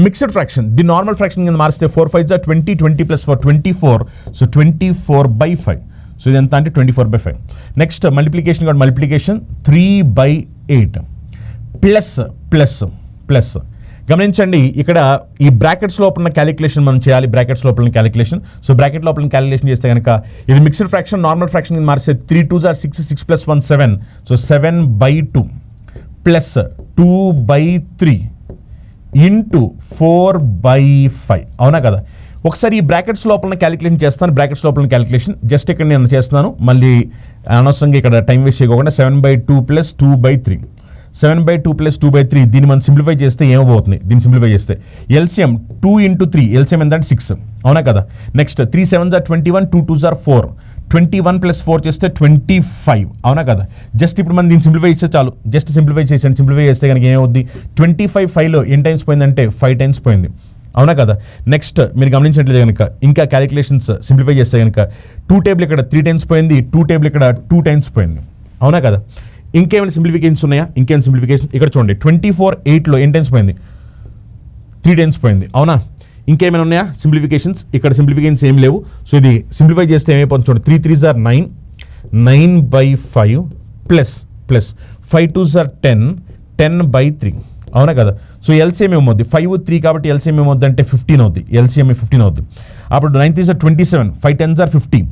మిక్స్డ్ ఫ్రాక్షన్. దీని నార్మల్ ఫ్రాక్షన్ కింద మారిస్తే 4 5 జా 20, 20 ప్లస్ 4 24. సో 24/5. సో ఇది ఎంత అంటే 24/5. నెక్స్ట్ మల్టిప్లికేషన్ కాబట్టి మల్టిప్లికేషన్ 3/8 ప్లస్ ప్లస్ ప్లస్. గమనించండి, ఇక్కడ ఈ బ్రాకెట్స్ లోపల ఉన్న క్యాలిక్యులేషన్ మనం చేయాలి. బ్రాకెట్స్ లోపల క్యాలిక్యులేషన్. సో బ్రాకెట్ లోపల క్యాలిక్యులేషన్ చేస్తే కనుక ఇది మిక్స్డ్ ఫ్రాక్షన్. నార్మల్ ఫ్రాక్షన్ కింద మారిస్తే 3 2 జా 6, 6 ప్లస్ 1 7. So 7/2 plus 2/3 into 4/5. అవునా కదా? ఒకసారి ఈ బ్రాకెట్స్ లోపల క్యాలిక్యులేషన్ చేస్తాను. బ్రాకెట్స్ లోపల క్యాలిక్యులేషన్ జస్ట్ ఇక్కడ నేను చేస్తున్నాను. మళ్ళీ అనవసరంగా ఇక్కడ టైం వేస్ట్ చేయకుండా 7/2 ప్లస్ 2/3. 7/2 ప్లస్ 2/3 దీన్ని మనం సింప్లిఫై చేస్తే ఏమవుతుంది? దీన్ని సింప్లిఫై చేస్తే ఎల్సిఎం 2 ఇంటూ 3. ఎల్సిఎం ఏంటంటే 6. అవునా కదా? నెక్స్ట్ 3 7 జా 21, 2 2 జా 4. 21 ప్లస్ 4 చేస్తే 25. అవునా కదా? జస్ట్ ఇప్పుడు మనం దీన్ని సింప్లిఫై చేస్తే చాలు. జస్ట్ సింప్లిఫై చేసాను. సింప్లిఫై చేస్తే కనుక ఏమవుద్ది? 25 5లో ఎన్ని టైమ్స్ పోయిందంటే 5 టైమ్స్ పోయింది. అవునా కదా? నెక్స్ట్ మీరు గమనించట్లేదు కనుక ఇంకా క్యాలిక్యులేషన్స్ సింప్లిఫై చేస్తే కనుక 2 టేబుల్ ఇక్కడ 3 టైమ్స్ పోయింది. 2 టేబుల్ ఇక్కడ 2 టైమ్స్ పోయింది. అవునా కదా? ఇంకేమైనా సింప్లిఫికేషన్స్ ఉన్నాయా? ఇంకేమైనా సింప్లిఫికేషన్ ఇక్కడ చూడండి. 24 8లో ఎన్ని టైమ్స్ పోయింది? 3 టైమ్స్ పోయింది. అవునా? ఇంకేమైనా ఉన్నాయా సింప్లిఫికేషన్స్? ఇక్కడ సింప్లిఫికేషన్స్ ఏం లేవు. సో ఇది సింప్లిఫై చేస్తే ఏమైపోతుంది చూడండి. 3 3 జా 9, 9/5 ప్లస్ ప్లస్ 5 2 జా 10, 10/3. అవునా కదా? సో ఎల్సిఎం ఏమవుద్ది? 5 3 కాబట్టి ఎల్సిఎం ఏమవుద్ది అంటే 15 అవుద్ది. ఎల్సిఎం 15 అవుద్ది. అప్పుడు 9 3 జా 27, 5 10 జా 50.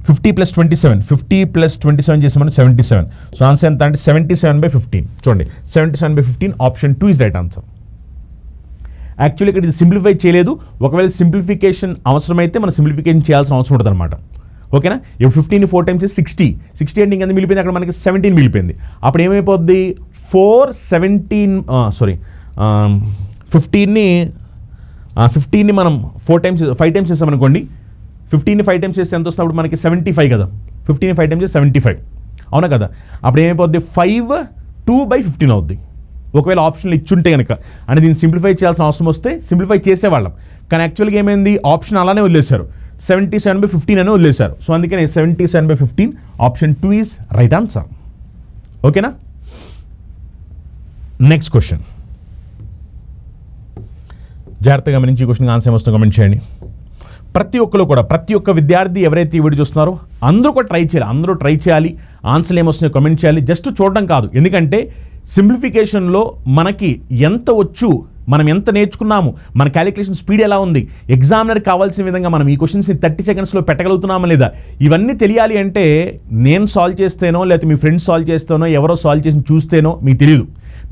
50 ప్లస్ 27, 50 ప్లస్ 27 చేసామని 77. సో ఆన్సర్ ఎంత అంటే 77/15. చూడండి, 77/15 option 2 is right answer. Actually ఇక్కడ ఇది సింప్లిఫై చేయలేదు. ఒకవేళ సింప్లిఫికేషన్ అవసరమైతే మనం సింప్లిఫికేషన్ చేయాల్సిన అవసరం ఉంటుంది అనమాట. ఓకేనా? ఇప్పుడు 15ని 4 టైమ్స్ 60. 60 అంటే ఇంకెంత మిగిలిపోయింది? అక్కడ మనకి 17 మిగిలిపోయింది. అప్పుడు ఏమైపోద్ది? 15ని మనం 5 టైమ్స్ చేస్తామనుకోండి. 15ని 5 టైమ్స్ చేస్తే ఎంత వస్తున్నప్పుడు మనకి 75 కదా? 15ని 5 టైమ్స్ చేస్తే 75. అవునా కదా? అప్పుడు ఏమైపోద్ది? 5 2/15 అవుద్ది. ఒకవేళ ఆప్షన్లు ఇచ్చుంటే కనుక అని దీన్ని సింప్లిఫై చేయాల్సిన అవసరం వస్తే సింప్లిఫై చేసేవాళ్ళం. కానీ యాక్చువల్గా ఏమైంది? ఆప్షన్ అలానే వదిలేశారు. 77/15 అని వదిలేశారు. సో అందుకని 77/15 ఆప్షన్ 2 ఈజ్ రైట్ ఆన్సర్. ఓకేనా? నెక్స్ట్ క్వశ్చన్ జాగ్రత్తగా గమనించి ఈ క్వశ్చన్కి ఆన్సర్ ఏమొస్తుందో కామెంట్ చేయండి. ప్రతి ఒక్క విద్యార్థి ఎవరైతే ఈ వీడియో చూస్తున్నారో అందరూ కూడా ట్రై చేయాలి. ఆన్సర్లు ఏమొస్తున్నాయో కామెంట్ చేయాలి. జస్ట్ చూడడం కాదు. ఎందుకంటే సింప్లిఫికేషన్లో మనకి ఎంత వచ్చు, మనం ఎంత నేర్చుకున్నాము, మన క్యాలిక్యులేషన్ స్పీడ్ ఎలా ఉంది, ఎగ్జామినర్ కావాల్సిన విధంగా మనం ఈ క్వశ్చన్స్ని 30 సెకండ్స్లో పెట్టగలుగుతున్నామా లేదా, ఇవన్నీ తెలియాలి అంటే నేను సాల్వ్ చేస్తేనో లేకపోతే మీ ఫ్రెండ్స్ సాల్వ్ చేస్తేనో ఎవరో సాల్వ్ చేసి చూస్తేనో మీకు తెలియదు.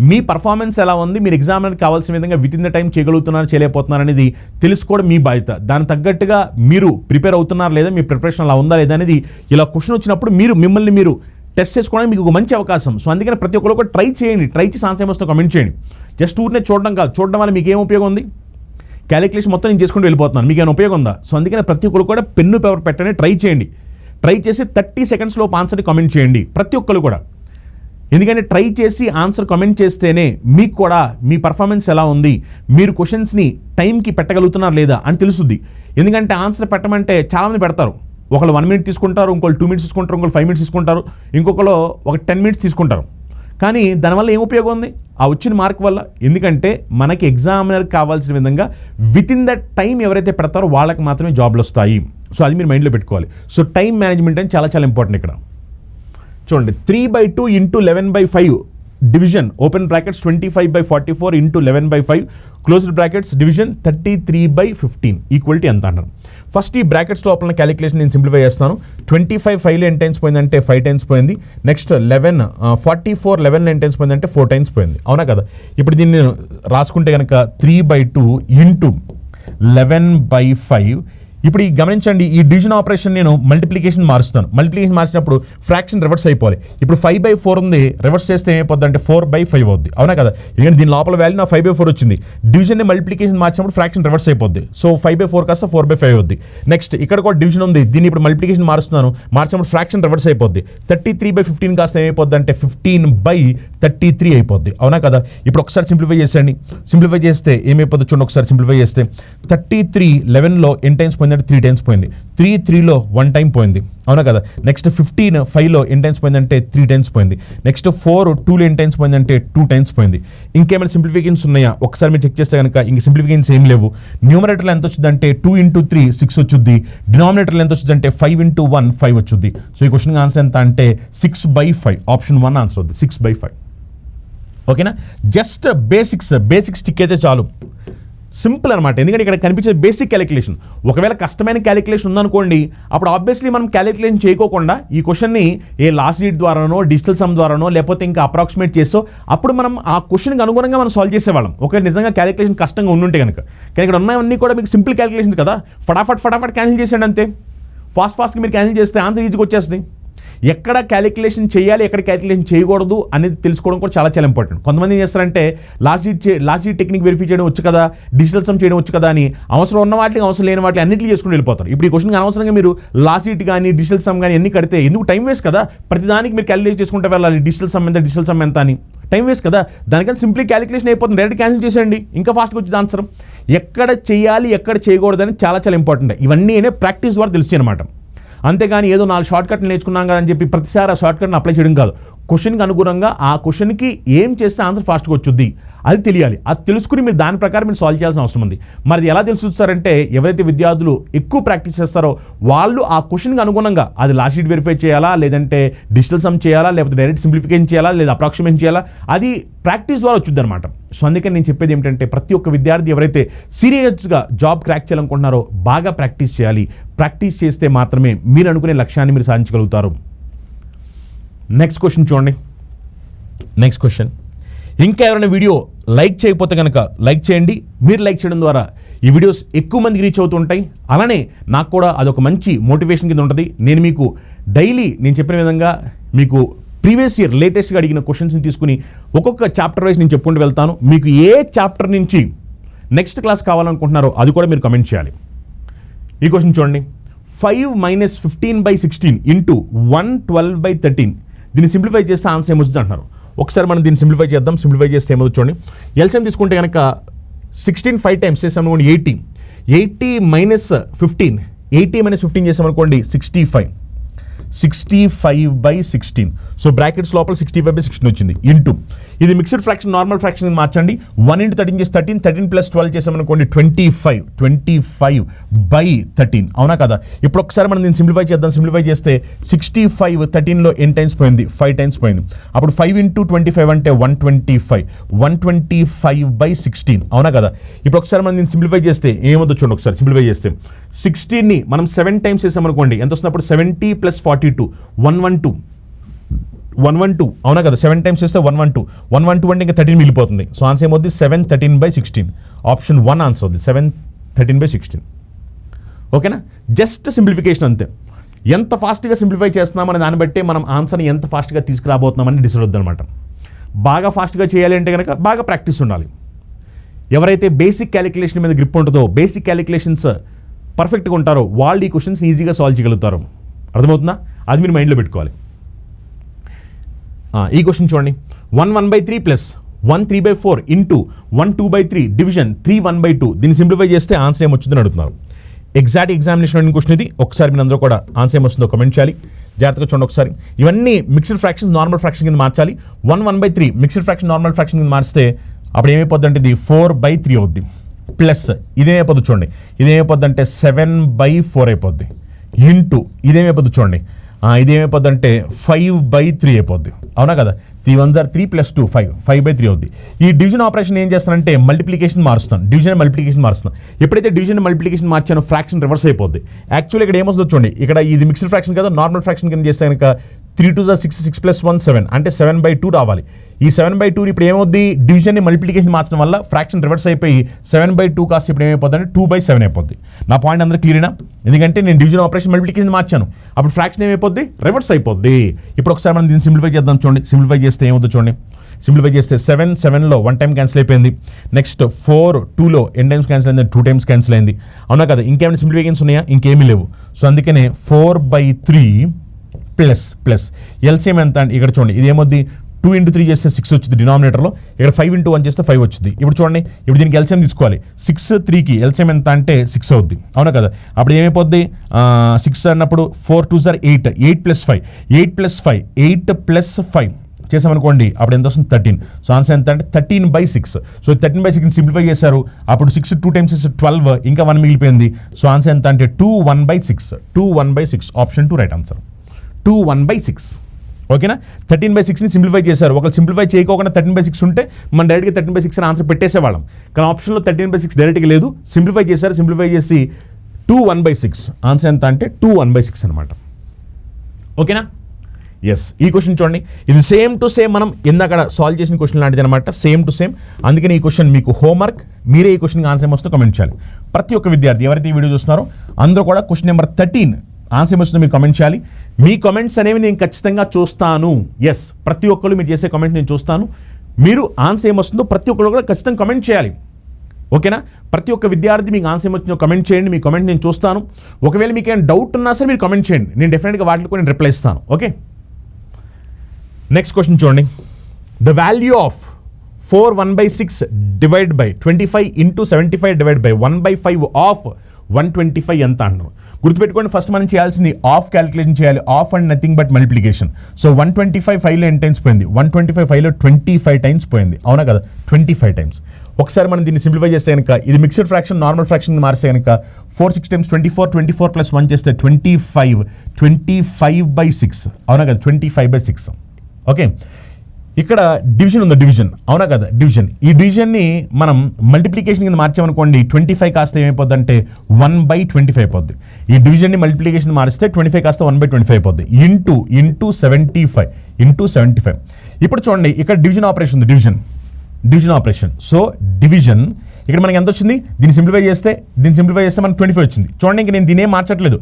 మీ పర్ఫార్మెన్స్ ఎలా ఉంది, మీరు ఎగ్జామినర్కి కావాల్సిన విధంగా విత్ ఇన్ ద టైం చేయగలుగుతున్నారు చేయలేకపోతున్నారు అనేది తెలుసుకోవడం మీ బాధ్యత. దానికి తగ్గట్టుగా మీరు ప్రిపేర్ అవుతున్నారు లేదా, మీ ప్రిపరేషన్ అలా ఉందా లేదా అనేది ఇలా క్వశ్చన్ వచ్చినప్పుడు మిమ్మల్ని మీరు టెస్ట్ చేసుకోవడానికి మీకు ఒక మంచి అవకాశం. సో అందుకని ప్రతి ఒక్కరు కూడా ట్రై చేయండి. ట్రై చేసి ఆన్సర్ ఏమొస్తుందో కామెంట్ చేయండి. జస్ట్ ఊరినే చూడడం కాదు. చూడడం వల్ల మీకు ఏం ఉపయోగం ఉంది? క్యాలిక్యులేషన్ మొత్తం నేను చేసుకుంటూ వెళ్ళిపోతున్నాను. మీకు ఏమైనా ఉపయోగం ఉందా? సో అందుకని ప్రతి ఒక్కరు కూడా పెన్ను పేపర్ పెట్టండి, ట్రై చేయండి. ట్రై చేసి 30 సెకండ్స్లో ఆన్సర్ని కామెంట్ చేయండి ప్రతి ఒక్కరు కూడా. ఎందుకంటే ట్రై చేసి ఆన్సర్ కామెంట్ చేస్తేనే మీకు కూడా మీ పర్ఫార్మెన్స్ ఎలా ఉంది, మీరు క్వశ్చన్స్ని టైంకి పెట్టగలుగుతున్నారు లేదా అని తెలుస్తుంది. ఎందుకంటే ఆన్సర్ పెట్టమంటే చాలామంది పెడతారు. ఒకళ్ళు 1 మినిట్ తీసుకుంటారు, ఇంకోళ్ళు 2 మినిట్స్ తీసుకుంటారు, ఇంకోళ్ళు 5 మినిట్స్ తీసుకుంటారు, ఇంకొకరు ఒక 10 మినిట్స్ తీసుకుంటారు. కానీ దానివల్ల ఏం ఉపయోగం ఉంది ఆ వచ్చిన మార్క్ వల్ల? ఎందుకంటే మనకి ఎగ్జామినర్ కావాల్సిన విధంగా విత్ ఇన్ దట్ టైం ఎవరైతే పెడతారో వాళ్ళకి మాత్రమే జాబ్లు వస్తాయి. సో అది మీరు మైండ్లో పెట్టుకోవాలి. సో టైం మేనేజ్మెంట్ అని చాలా చాలా ఇంపార్టెంట్ ఇక్కడ. చూడండి, 3/2 into 11/5 division open brackets 25/44 into 11/5 closed brackets division 33/15 equal to ఎంత అన్నారు. ఫస్ట్ ఈ బ్రాకెట్స్ లోపల క్యాలిక్యులేషన్ నేను సింప్లిఫై చేస్తాను. 25 5లో ఎన్ని టైమ్స్ పోయిందంటే 5 టైమ్స్ పోయింది. నెక్స్ట్ 44 11 ఎన్ని టైమ్స్ పోయిందంటే 4 టైమ్స్ పోయింది, అవునా కదా. ఇప్పుడు దీన్ని రాసుకుంటే కనుక 3/2 ఇంటూ 11/5. ఇప్పుడు ఈ గమనించండి, ఈ డివిజన్ ఆపరేషన్ నేను మల్టిప్లికేషన్ మారుస్తాను. మల్టిప్లికేషన్ మార్చినప్పుడు ఫ్రాక్షన్ రివర్స్ అయిపోవాలి. ఇప్పుడు 5/4 ఉంది, రివర్స్ చేస్తే ఏమైపోద్ది అంటే 4/5 అవుద్ది, అవునా కదా. ఎందుకంటే దీని లోపల వాల్యూ నా 5/4 వచ్చింది. డివిజన్ని మల్టిప్లికేషన్ మార్చినప్పుడు ఫ్రాక్షన్ రివర్స్ అయిపోద్ది. సో 5/4 కాస్త 4/5 అవుద్ది. నెక్స్ట్ ఇక్కడ కూడా డివిజన్ ఉంది, దీన్ని ఇప్పుడు మల్టిప్లికేషన్ మారుస్తున్నాను. మార్చినప్పుడు ఫ్రాక్షన్ రివర్స్ అయిపోద్ది. 33/15 కాస్త ఏమైపోద్ది అంటే 15/33 అయిపోద్ది, అవునా కదా. ఇప్పుడు ఒకసారి సింప్లిఫై చేసేయండి. సింప్లిఫై చేస్తే ఏమైపోద్ది చూడండి. ఒకసారి సింప్లిఫై చేస్తే 33 11లో ఎన్ని టైమ్స్ పోయింది 3 టైమ్స్ పోయింది. 3 3లో 1 టైం పోయింది, అవునా కదా. నెక్స్ట్ 15 5లో ఎన్ని టైమ్స్ పోయిందంటే 3 టైమ్స్ పోయింది. నెక్స్ట్ 4 2లో ఎన్ని టైమ్స్ పోయిందంటే 2 టైమ్స్ పోయింది. ఇంకేమైనా సింప్లిఫికేషన్స్ ఉన్నాయా ఒకసారి మీరు చెక్ చేస్తే కనుక ఇంక సింప్లిఫికేషన్స్ ఏం లేవు. న్యూమరేటర్లో ఎంత వచ్చిందంటే 2 × 3 6 వచ్చుద్ది. డినామినేటర్లో ఎంత వచ్చిందంటే 5 × 1 5 వచ్చుద్ది. సో ఈ క్వశ్చన్ ఆన్సర్ ఎంత అంటే 6/5. ఆప్షన్ 1 ఆన్సర్ అవుతుంది, 6/5. ఓకేనా. జస్ట్ బేసిక్స్ టిక్ అయితే చాలు, సింపుల్ అనమాట. ఎందుకంటే ఇక్కడ కనిపించే బేసిక్ క్యాలిక్యులేషన్. ఒకవేళ కష్టమైన క్యాలిక్యులేషన్ ఉందనుకోండి, అప్పుడు ఆబ్వియస్లీ మనం క్యాలిక్యులేషన్ చేయకోకుండా ఈ క్వశ్చన్ని ఏ లాస్ట్ డీట్ ద్వారానో డిజిటల్ సమ్ ద్వారానో లేకపోతే ఇంకా అప్రాక్సిమేట్ చేసో అప్పుడు మనం ఆ క్వశ్చన్కి అనుగుణంగా మనం సాల్వ్ చేసేవాళ్ళం. ఒకవేళ నిజంగా క్యాలిక్యులేషన్ కష్టంగా ఉండుంటే కనుక. కానీ ఇక్కడ ఉన్నవన్నీ కూడా మీకు సింపుల్ క్యాలిక్యులేషన్ కదా, ఫటాఫట్ క్యాన్సిల్ చేసేయండి అంతే. ఫాస్ట్గా మీరు క్యాన్సిల్ చేస్తే ఆన్సర్ ఈజీగా వచ్చేస్తుంది. ఎక్కడ క్యాలిక్యులేషన్ చేయాలి, ఎక్కడ క్యాలిక్యులేషన్ చేయకూడదు అనేది తెలుసుకోవడం కూడా చాలా ఇంపార్టెంట్. కొంతమంది ఏం చేస్తారంటే లాస్ట్ డీట్ టెక్నిక్ వెరిఫై చేయడం వచ్చు కదా, డిజిటల్ సమ్ చేయడం వచ్చు కదా అని అవసరం ఉన్న వాటికి అవసరం లేని వాటిని అన్నింటినీ చేసుకుని వెళ్ళిపోతారు. ఇప్పుడు ఈ క్వశ్చన్కి అనవసరంగా మీరు లాస్ట్ డీట్ కానీ డిజిటల్ సమ్ కానీ అన్ని కడితే ఎందుకు టైం వేస్ట్ కదా. ప్రతిదానికి మీరు క్యాలిక్యులేట్ చేసుకుంటే వెళ్ళాలి, డిజిటల్ సమ్ ఎంత అని టైం వేస్ట్ కదా. దానికని సింప్లీ క్యాలిక్యులేషన్ అయిపోతుంది, డైరెక్ట్ క్యాన్సిల్ చేసేయండి, ఇంకా ఫాస్ట్గా వచ్చేది ఆన్సర్. ఎక్కడ చేయాలి ఎక్కడ చేయకూడదని చాలా ఇంపార్టెంట్. ఇవన్నీ ప్రాక్టీస్ ద్వారా తెలుస్తాయి అనమాట. అంతేగాని ఏదో 4 షార్ట్ కట్లు నేర్చుకున్నాం కదా అని చెప్పి ప్రతిసారి ఆ షార్ట్ కట్ని అప్లై చేయడం కాదు. క్వశ్చన్కి అనుగుణంగా ఆ క్వశ్చన్కి ఏం చేస్తే ఆన్సర్ ఫాస్ట్గా వచ్చుద్ది అది తెలియాలి. అది తెలుసుకుని మీరు దాని ప్రకారం మీరు సాల్వ్ చేయాల్సిన అవసరం ఉంది. మరి ఎలా తెలుస్తారంటే ఎవరైతే విద్యార్థులు ఎక్కువ ప్రాక్టీస్ చేస్తారో వాళ్ళు ఆ క్వశ్చన్కి అనుగుణంగా అది లాస్ట్ షీట్ వెరిఫై చేయాలా, లేదంటే డిజిటల్ సమ్ చేయాలా, లేకపోతే డైరెక్ట్ సింప్లిఫికేషన్ చేయాలా, లేదా అప్రాక్సిమేషన్ చేయాలా, అది ప్రాక్టీస్ ద్వారా వచ్చుద్ది అనమాట. సో అందుకని నేను చెప్పేది ఏమిటంటే ప్రతి ఒక్క విద్యార్థి ఎవరైతే సీరియస్గా జాబ్ క్రాక్ చేయాలనుకుంటున్నారో బాగా ప్రాక్టీస్ చేయాలి. ప్రాక్టీస్ చేస్తే మాత్రమే మీరు అనుకునే లక్ష్యాన్ని మీరు సాధించగలుగుతారు. నెక్స్ట్ క్వశ్చన్ చూడండి. నెక్స్ట్ క్వశ్చన్, ఇంకా ఎవరైనా వీడియో లైక్ చేయకపోతే కనుక లైక్ చేయండి. మీరు లైక్ చేయడం ద్వారా ఈ వీడియోస్ ఎక్కువ మందికి రీచ్ అవుతుంటాయి. అలానే నాకు కూడా అదొక మంచి మోటివేషన్ కింద ఉంటుంది. నేను మీకు డైలీ నేను చెప్పిన విధంగా మీకు ప్రీవియస్ ఇయర్ లేటెస్ట్గా అడిగిన క్వశ్చన్స్ని తీసుకుని ఒక్కొక్క చాప్టర్ వైజ్ నేను చెప్పుకుంటూ వెళ్తాను. మీకు ఏ చాప్టర్ నుంచి నెక్స్ట్ క్లాస్ కావాలనుకుంటున్నారో అది కూడా మీరు కమెంట్ చేయాలి. ఈ క్వశ్చన్ చూడండి. 5 - 15/16 ఇంటూ 112/13 దీన్ని సింప్లిఫై చేస్తే ఆన్సర్ ఏమొచ్చింది అంటున్నారు. ఒకసారి మనం దీన్ని సింప్లిఫై చేద్దాం. సింప్లిఫై చేస్తే ఏమవుతుంది చూడండి. ఎల్సిఎం తీసుకుంటే కనుక 16 5 టైమ్స్ చేసామనుకోండి 80. 80 - 15 80 - 15 చేసామనుకోండి 65. 65/16. సో బ్రాకెట్స్ లోపల 65/16 వచ్చింది. ఇంటూ ఇది మిక్స్డ్ ఫ్రాక్షన్ నార్మల్ ఫ్రాక్షన్ మార్చండి. 1 × 13 చేసి 13. 13 + 12 చేసామనుకోండి 25. 25/13 అవునా కదా. ఇప్పుడు ఒకసారి మనం దీన్ని సింప్లిఫై చేద్దాం. సింప్లిఫై చేస్తే 65 13లో ఎన్ని టైమ్స్ పోయింది 5 టైమ్స్ పోయింది. అప్పుడు 5 × 25 అంటే 125. 125/16 అవునా కదా. ఇప్పుడు ఒకసారి మనం దీన్ని సింప్లిఫై చేస్తే ఏమవుతుందో చూడండి. ఒకసారి సింప్లిఫై చేస్తే 16ని మనం 7 టైమ్స్ చేసామనుకోండి ఎంత వస్తుంది అప్పుడు 70 + 42 112 అవునా కదా. 7 టైమ్స్ చేస్తే 112 అంటే ఇంకా 13 మిగిలిపోతుంది. సో ఆన్సర్ ఏమవుతుంది 713/16. ఆప్షన్ 1 ఆన్సర్ అవుతుంది 713/16. ఓకేనా. జస్ట్ సింప్లిఫికేషన్ అంతే. ఎంత ఫాస్ట్గా సింప్లిఫై చేస్తున్నామని దాన్ని బట్టి మనం ఆన్సర్ని ఎంత ఫాస్ట్గా తీసుకురాబోతున్నామని డిసైడ్ అవుతుంది అనమాట. బాగా ఫాస్ట్గా చేయాలి అంటే కనుక బాగా ప్రాక్టీస్ ఉండాలి. ఎవరైతే బేసిక్ క్యాలిక్యులేషన్ మీద గ్రిప్ ఉంటుందో బేసిక్ క్యాలిక్యులేషన్స్ పర్ఫెక్ట్గా ఉంటారో వాళ్ళు ఈ క్వశ్చన్స్ ఈజీగా సాల్వ్ చేయగలుగుతారు. అర్థమవుతుందా. అది మీరు మైండ్లో పెట్టుకోవాలి. ఈ క్వశ్చన్ చూడండి. 1 1/3 + 1 3/4 ఇంటూ 1 2/3 డివిజన్ 3 1/2 దీన్ని సింప్లిఫై చేస్తే ఆన్సర్ ఏమొచ్చిందని అడుగుతున్నారు. ఎగ్జాక్ట్ ఎగ్జామినేషన్ అడిగిన క్వశ్చన్ ఇది. ఒకసారి మీరు అందరూ కూడా ఆన్సర్ ఏమొస్తుందో కమెంట్ చేయాలి. జాగ్రత్తగా చూడండి ఒకసారి. ఇవన్నీ మిక్స్డ్ ఫ్రాక్షన్స్ నార్మల్ ఫ్రాక్షన్ కింద మార్చాలి. 1 1/3 మిక్స్డ్ ఫ్రాక్షన్ నార్మల్ ఫ్రాక్షన్ కింద మార్చితే అప్పుడు ఏమైపోద్ది అంటే ఇది 4/3 అవుద్ది. ప్లస్ ఇదేమైపోద్ది చూడండి. ఇదేమైపోద్ది అంటే 7/4 అయిపోద్ది. ఇంటూ ఇదేమైపోద్ది చూడండి. ఇది ఏమైపోద్ది అంటే 5/3 అయిపోద్ది, అవునా కదా. 3 1s are 3 + 2 5/3 అవుద్ది. ఈ డివిజన్ ఆపరేషన్ ఏం చేస్తానంటే మల్టిప్లికేషన్ మారుస్తాను, డివిజన్ మల్టిప్లికేషన్ మారుస్తాను. ఎప్పుడైతే డివిజన్ మల్టిప్లికేషన్ మార్చానో ఫ్రాక్షన్ రివర్స్ అయిపోద్ది. యాక్చువల్లీ ఇక్కడ ఏమొస్తుందో చూడండి, ఇక్కడ ఇది మిక్స్డ్ ఫ్రాక్షన్ కదా, నార్మల్ ఫ్రాక్షన్ కింద చేస్తే కనుక 3 2s are 6 6 + 1 7 అంటే 7/2 రావాలి. ఈ 7/2 ఇప్పుడు ఏమవుద్ది, డివిజన్ని మల్టిప్లికేషన్ మార్చడం వల్ల ఫ్రాక్షన్ రివర్స్ అయిపోయి 7/2 కాస్త ఇప్పుడు ఏమైపోద్ది అంటే 2/7 అయిపోద్ది. నా పాయింట్ అందరూ క్లియరేనా? ఎందుకంటే నేను డివిజన్ ఆపరేషన్ మల్టిప్లికేషన్ మార్చాను, అప్పుడు ఫ్రాక్షన్ ఏమైపోద్ది, రివర్స్ అయిపోద్ది. ఇప్పుడు ఒకసారి మనం దీన్ని సింప్లిఫై చేద్దాం. చూడండి, సింప్లిఫై చేస్తే ఏమవుతుందో చూడండి. సింప్లిఫై చేస్తే 7లో 1 టైం క్యాన్సిల్ అయిపోయింది. నెక్స్ట్ 4 2లో n టైమ్స్ క్యాన్సిల్ అయింది, 2 టైమ్స్ క్యాన్సిల్ అయింది, అవునా కదా. ఇంకేమైనా సింప్లిఫికేషన్స్ ఉన్నాయా? ఇంకేమీ లేవు. సో అందుకనే 4/3 ప్లస్ ఎల్సిఎం ఎంత అంటే ఇక్కడ చూడండి, ఇది ఏమొద్ది 2 × 3 చేస్తే 6 వచ్చింది డినామినేటర్లో, ఇక్కడ 5 × 1 చేస్తే 5 వచ్చింది. ఇప్పుడు చూడండి, ఇప్పుడు దీనికి ఎల్సిఎం తీసుకోవాలి. 6 3కి ఎల్సిఎం ఎంత అంటే 6 అవుద్ది, అవునా కదా. అప్పుడు ఏమైపోద్ది, 6 అన్నప్పుడు 4 2s are 8 8 + 5 8 + 5 చేసామనుకోండి, అప్పుడు ఎంత వస్తుంది 13. సో ఆన్సర్ ఎంత అంటే 13/6. సో 13/6ని సింప్లిఫై చేశారు, అప్పుడు 6 2 టైమ్స్ 12, ఇంకా 1 మిగిలిపోయింది. సో ఆన్సర్ ఎంత అంటే 21/6 ఆప్షన్ 2 రైట్ ఆన్సర్. 21/6 ఓకేనా. 13/6ని సింప్లిఫై చేశారు. ఒకవేళ సింప్లిఫై చేయకోకుండా 13/6 ఉంటే మనం డైరెక్ట్గా 13/6 అని ఆన్సర్ పెట్టేసేవాళ్ళం, కానీ ఆప్షన్లో 13/6 డైరెక్ట్గా లేదు, సింప్లిఫై చేశారు. సింప్లిఫై చేసి 21/6 ఆన్సర్ ఎంత అంటే 21/6 అనమాట. ఓకేనా. ఎస్, ఈ క్వశ్చన్ చూడండి, ఇది సేమ్ టు సేమ్ మనం ఇందాక సాల్వ్ చేసిన క్వశ్చన్ లాంటిది అనమాట, సేమ్ టు సేమ్. అందుకని ఈ క్వశ్చన్ మీకు హోంవర్క్, మీరే ఈ క్వశ్చన్కి ఆన్సర్ వస్తే కమెంట్ చేయాలి. ప్రతి ఒక్క విద్యార్థి ఎవరైతే ఈ వీడియో చూస్తున్నారో అందరూ కూడా క్వశ్చన్ నెంబర్ 13 ఆన్సర్ వస్తుందో మీరు కమెంట్ చేయాలి. మీ కమెంట్స్ అనేవి నేను ఖచ్చితంగా చూస్తాను. ఎస్, ప్రతి ఒక్కరు మీరు చేసే కమెంట్ నేను చూస్తాను. మీరు ఆన్సర్ ఏమొస్తుందో ప్రతి ఒక్కరు కూడా ఖచ్చితంగా కమెంట్ చేయాలి, ఓకేనా. ప్రతి ఒక్క విద్యార్థి మీకు ఆన్సర్ ఏమొచ్చిందో కమెంట్ చేయండి, మీ కమెంట్ నేను చూస్తాను. ఒకవేళ మీకు ఏమైనా డౌట్ ఉన్నా సరే మీరు కమెంట్ చేయండి, నేను డెఫినెట్గా వాటికి కూడా నేను రిప్లై ఇస్తాను. ఓకే, నెక్స్ట్ క్వశ్చన్ చూడండి. The value of 4 1/6 divide by 25 × 75 divide by 1/5 of 125 ఎంత అంటున్నాం. గుర్తుపెట్టుకోండి, ఫస్ట్ మనం చేయాల్సింది ఆఫ్ క్యాలిక్యులేషన్ చేయాలి. Of and nothing but multiplication. So 125 5లో ఎన్ని టైమ్స్ పోయింది, 125 5లో 25 టైమ్స్ పోయింది, అవునా కదా, 25 టైమ్స్. ఒకసారి మనం దీన్ని సింప్లిఫై చేస్తే కనుక ఇది మిక్స్డ్ ఫ్రాక్షన్ నార్మల్ ఫ్రాక్షన్ మార్స్తే కనుక 4 6 టైమ్స్ 24 24 + 1 చేస్తే 25/6, అవునా కదా, 25/6. ఓకే, ఇక్కడ డివిజన్ ఉంది, డివిజన్, అవునా కదా, డివిజన్. ఈ డివిజన్ని మనం మల్టిప్లికేషన్ కింద మార్చామనుకోండి, 25 కాస్త ఏమైపోద్ది అంటే 1/25 అయిపోద్ది. ఈ డివిజన్ని మల్టిప్లికేషన్ మారిస్తే 25 కాస్త 1/25 అయిపోద్ది. ఇంటూ 75. ఇప్పుడు చూడండి, ఇక్కడ డివిజన్ ఆపరేషన్ ఉంది, డివిజన్ ఆపరేషన్. సో డివిజన్ ఇక్కడ మనకి ఎంత వచ్చింది, దీన్ని సింప్లిఫై చేస్తే మనకి 25 వచ్చింది. చూడండి, ఇంక నేను దీన్ని మార్చట్లేదు,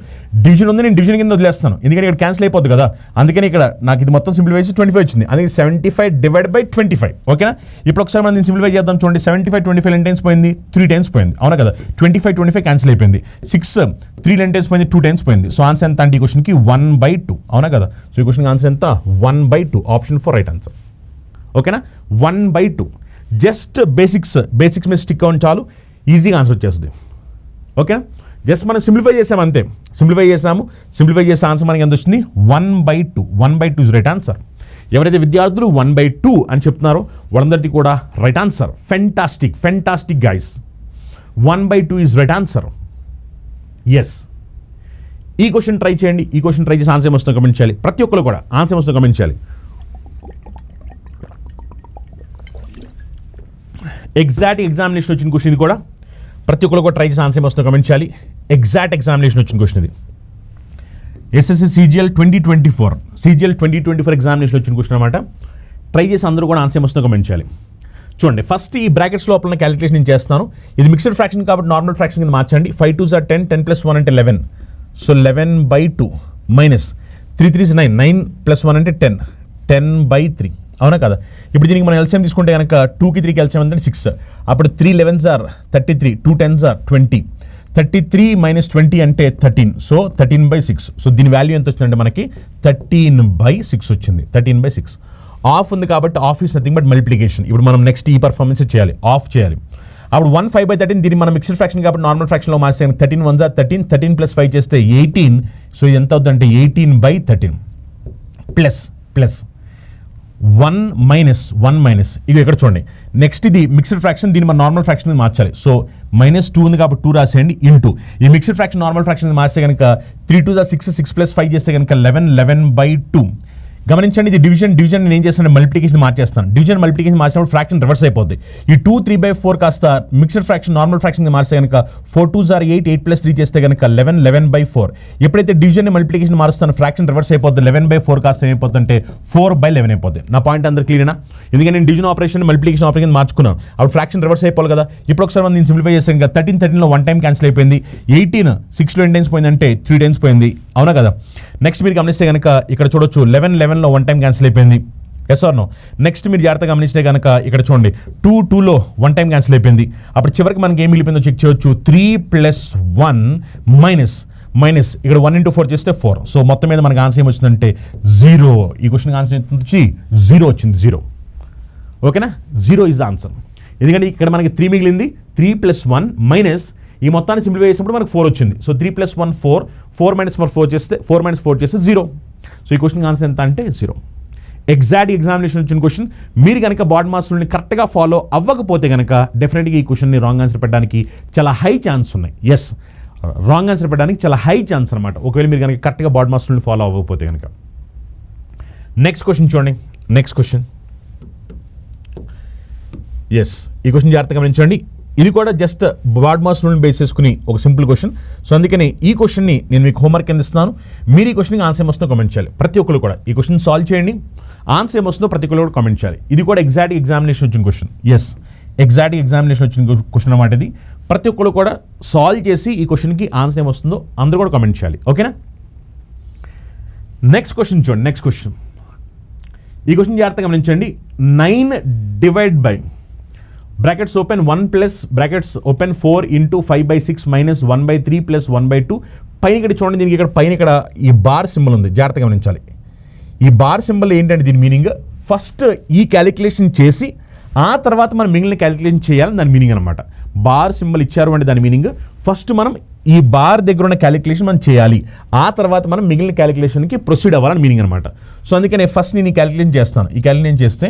డివిజన్ ఉంది, నేను డివిజన్ కింద వదిలేస్తాను, ఎందుకంటే ఇక్కడ క్యాన్సిల్ అయిపోద్ది కదా. అందుకని ఇక్కడ నాకు ఇది మొత్తం సింప్లిఫై చేసి 25 వచ్చింది, అందుకే 75 డివైడ్ బై 25. ఓకేనా. ఇప్పుడు ఒకసారి మనం దీన్ని సింప్లిఫై చేద్దాం. చూడండి, 75 ఎన్ని టైమ్స్ పోయింది, 3 టైమ్స్ పోయింది, అవునా కదా. 25 క్యాన్సిల్ అయిపోయింది. 6 3 ఎన్ని టైమ్స్ పోయింది, 2 టైమ్స్ పోయింది. సో ఆన్సర్ ఎంత అంటే ఈ క్వశ్చన్కి 1/2, అవునా కదా. సో ఈ క్వశ్చన్కి ఆన్సర్ ఎంత 1/2, ఆప్షన్ 4 రైట్ ఆన్సర్. ఓకేనా, 1/2. జస్ట్ బేసిక్స్ మీద స్టిక్ అవ్వడం చాలు, ఈజీగా ఆన్సర్ వచ్చేస్తుంది. ఓకే, జస్ట్ మనం సింప్లిఫై చేసాము అంతే. సింప్లిఫై చేసే ఆన్సర్ మనకి ఎంత వచ్చింది, 1/2 ఇస్ రైట్ ఆన్సర్. ఎవరైతే విద్యార్థులు 1/2 అని చెప్తున్నారో వాళ్ళందరికీ కూడా right answer. Fantastic guys, 1/2 is right answer. Yes, ఈ క్వశ్చన్ ట్రై చేయండి. ఈ క్వశ్చన్ ట్రై చేసి ఆన్సర్ ఏమొస్తుందో కమెంట్ చేయాలి. ప్రతి ఒక్కరు కూడా ఆన్సర్ ఏమొస్తుందో కమెంట్ చేయాలి. ఎగ్జాక్ట్ ఎగ్జామినేషన్ వచ్చిన క్వశ్చన్ ఇది కూడా, ప్రతి ఒక్కరు కూడా ట్రై చేసి ఆన్సర్ ఏమొస్తుందో కమెంట్ చేయాలి. ఎగ్జాక్ట్ ఎగ్జామినేషన్ వచ్చిన క్వశ్చన్ ఇది. ఎస్ఎస్సి CGL 2024 ఎగ్జామినేషన్ వచ్చిన క్వశ్చన్ అనమాట. ట్రై చేసి అందరూ కూడా ఆన్సర్ ఏమొస్తుందో కమెంట్ చేయాలి. చూడండి, ఫస్ట్ ఈ బ్రాకెట్స్ లోపల క్యాలిక్యులేషన్ నేను చేస్తాను. ఇది మిక్స్డ్ ఫ్రాక్షన్ కాబట్టి నార్మల్ ఫ్రాక్షన్ కింద మార్చండి. 5 2s are 10 10 + 1 అంటే 11. సో 11/2 మైనస్ 3 3s 9 9 + 1 అంటే 10 10/3, అవునా కదా. ఇప్పుడు దీనికి మనం ఎల్సిఎం తీసుకుంటే కనుక 2కి 3కి ఎల్సిఎం అంటే 6. అప్పుడు 3 11s are 33, 2 10s are 20. 33 - 20 అంటే 13. సో 13/6. సో దీని వాల్యూ ఎంత వచ్చిందంటే మనకి 13/6 వచ్చింది. 13/6 ఆఫ్ ఉంది కాబట్టి of is nothing but multiplication. ఇప్పుడు మనం నెక్స్ట్ ఈ పర్ఫార్మెన్స్ చేయాలి, ఆఫ్ చేయాలి. అప్పుడు 1 5/13 దీన్ని మనం మిక్స్డ్ ఫ్రాక్షన్ కాబట్టి నార్మల్ ఫ్రాక్షన్లో మార్చేసి 13 1s are 13, 13 + 5 చేస్తే 18. సో ఎంత అవుతుందంటే 18/13 ప్లస్ 1 మైనస్ ఇక ఇక్కడ చూడండి. నెక్స్ట్ ఇది మిక్స్డ్ ఫ్రాక్షన్, దీన్ని మన నార్మల్ ఫ్రాక్షన్ మార్చాలి. సో -2 ఉంది కాబట్టి 2 రాసేయండి ఇంటూ ఈ మిక్స్డ్ ఫ్రాక్షన్ నార్మల్ ఫ్రాక్షన్ మార్స్తే కనుక 3 2 6 6 + 5 చేస్తే కనుక 11/2. గమనించండి, ఇది డివిజన్ నేను ఏం చేస్తాను, మల్టిప్లికేషన్ మార్చేస్తాను. డివిజన్ మల్టిప్లికేషన్ మార్చినప్పుడు ఫ్రాక్షన్ రివర్స్ అయిపోద్ది. ఈ 2 3/4 కాస్త మిక్స్డ్ ఫ్రాక్షన్ నార్మల్ ఫ్రాక్షన్ మార్స్తే కనుక 4 2 8 8 + 3 చేస్తే కనుక 11/4. ఎప్పుడైతే డివిజన్ మల్టిప్లికేషన్ మారుస్తాను ఫ్రాక్షన్ రివర్స్ అయిపోద్ది. 11/4 కాస్త ఏమైపోతుందంటే 4/11 అయిపోద్ది. నా పాయింట్ అందరు క్లియర్నా? ఎందుకంటే నేను డివిజన్ ఆపరేషన్ మల్టిప్లికేషన్ ఆపరేషన్ మార్చుకున్నాను, అప్పుడు ఫ్రాక్షన్ రివర్స్ అయిపోవాలి కదా. ఇప్పుడు ఒకసారి మనం సింప్లిఫై చేస్తే కనుక 13 1 టైం క్యాన్సిల్ అయిపోయింది. 18 6 ఎన్ని టైమ్స్ పోయిందంటే 3 టైమ్స్ పోయింది, అవునా కదా. నెక్స్ట్ మీరు గమనిస్తే కనుక ఇక్కడ చూడొచ్చు 11 1 టైం క్యాన్సిల్ అయిపోయింది. Yes or no? నెక్స్ట్ మీరు జాగ్రత్తగా గమనిస్తే కనుక ఇక్కడ చూడండి 2 2 1 టైం క్యాన్సిల్ అయిపోయింది. అప్పుడు చివరికి మనకి ఏం మిగిలిపోయిందో చెక్ చేయొచ్చు. 3 + 1 మైనస్ ఇక్కడ 1 × 4 చేస్తే 4. సో మొత్తం మీద మనకి ఆన్సర్ ఏమొచ్చిందంటే 0. ఈ క్వశ్చన్కి ఆన్సర్ వచ్చి 0 వచ్చింది. 0 ఓకేనా? 0 ఇస్ ద ఆన్సర్. ఎందుకంటే ఇక్కడ మనకి 3 మిగిలింది. 3 + 1 మైనస్ ఈ మొత్తాన్ని సింప్లిఫై చేసినప్పుడు మనకు 4 వచ్చింది. సో 3 + 1 4, 4 - 4 చేస్తే 4 - 4 చేస్తే 0. సో ఈ క్వశ్చన్ ఆన్సర్ ఎంత అంటే 0. ఎగ్జాక్ట్ ఎగ్జామినేషన్ వచ్చిన క్వశ్చన్. మీరు కనుక బాడ్ మాస్ రూల్ని కరెక్ట్గా ఫాలో అవ్వకపోతే కనుక డెఫినెట్గా ఈ క్వశ్చన్ని రాంగ్ ఆన్సర్ పెట్టడానికి చాలా హై ఛాన్స్ ఉన్నాయి. ఎస్, రాంగ్ ఆన్సర్ పెట్టడానికి చాలా హై ఛాన్స్ అనమాట, ఒకవేళ మీరు కనుక కరెక్ట్గా బాడ్ మాస్ రూల్ని ఫాలో అవ్వకపోతే కనుక. నెక్స్ట్ క్వశ్చన్ చూడండి. నెక్స్ట్ క్వశ్చన్, ఎస్, ఈ క్వశ్చన్ జాగ్రత్తగా గమనించండి. ఇది కూడా జస్ట్ బాడ్ మాస్ రూల్ని బేస్ చేసుకుని ఒక సింపుల్ క్వశ్చన్. సో అందుకని ఈ క్వశ్చన్ని నేను మీకు హోంవర్క్ కింద ఇస్తున్నాను. మీరు ఈ క్వశ్చన్కి ఆన్సర్ ఏమొస్తుందో కామెంట్ చేయాలి. ప్రతి ఒక్కరు కూడా ఈ క్వశ్చన్ సాల్వ్ చేయండి. ఆన్సర్ ఏమొస్తుందో ప్రతి ఒక్కరు కూడా కామెంట్ చేయాలి. ఇది కూడా ఎగ్జాక్ట్ ఎగ్జామినేషన్ వచ్చిన క్వశ్చన్. ఎస్, ఎగ్జాక్ట్ ఎగ్జామినేషన్ వచ్చిన క్వశ్చన్ అన్నమాట ఇది. ప్రతి ఒక్కరు కూడా సాల్వ్ చేసి ఈ క్వశ్చన్కి ఆన్సర్ ఏమొస్తుందో అందరూ కూడా కామెంట్ చేయాలి. ఓకేనా? నెక్స్ట్ క్వశ్చన్ చూడండి. నెక్స్ట్ క్వశ్చన్, ఈ క్వశ్చన్ జాగ్రత్తగా గమనించండి. 9 brackets open 1 plus brackets open 4 × 5/6 - 1/3 + 1/2. పైన ఇక్కడ చూడండి, దీనికి ఇక్కడ పైన ఇక్కడ ఈ బార్ సింబల్ ఉంది, జాగ్రత్తగా గమనించాలి. ఈ బార్ సింబల్ ఏంటంటే దీని మీనింగ్ ఫస్ట్ ఈ క్యాలిక్యులేషన్ చేసి ఆ తర్వాత మనం మిగిలిన క్యాలిక్యులేషన్ చేయాలని దాని మీనింగ్ అనమాట. బార్ సింబల్ ఇచ్చారు అంటే దాని మీనింగ్ ఫస్ట్ మనం ఈ బార్ దగ్గర ఉన్న క్యాలిక్యులేషన్ మనం చేయాలి, ఆ తర్వాత మనం మిగిలిన క్యాలిక్యులేషన్కి ప్రొసీడ్ అవ్వాలని మీనింగ్ అనమాట. సో అందుకని ఫస్ట్ నేను ఈ క్యాలిక్యులేషన్ చేస్తాను. ఈ క్యాలిక్యులేషన్ చేస్తే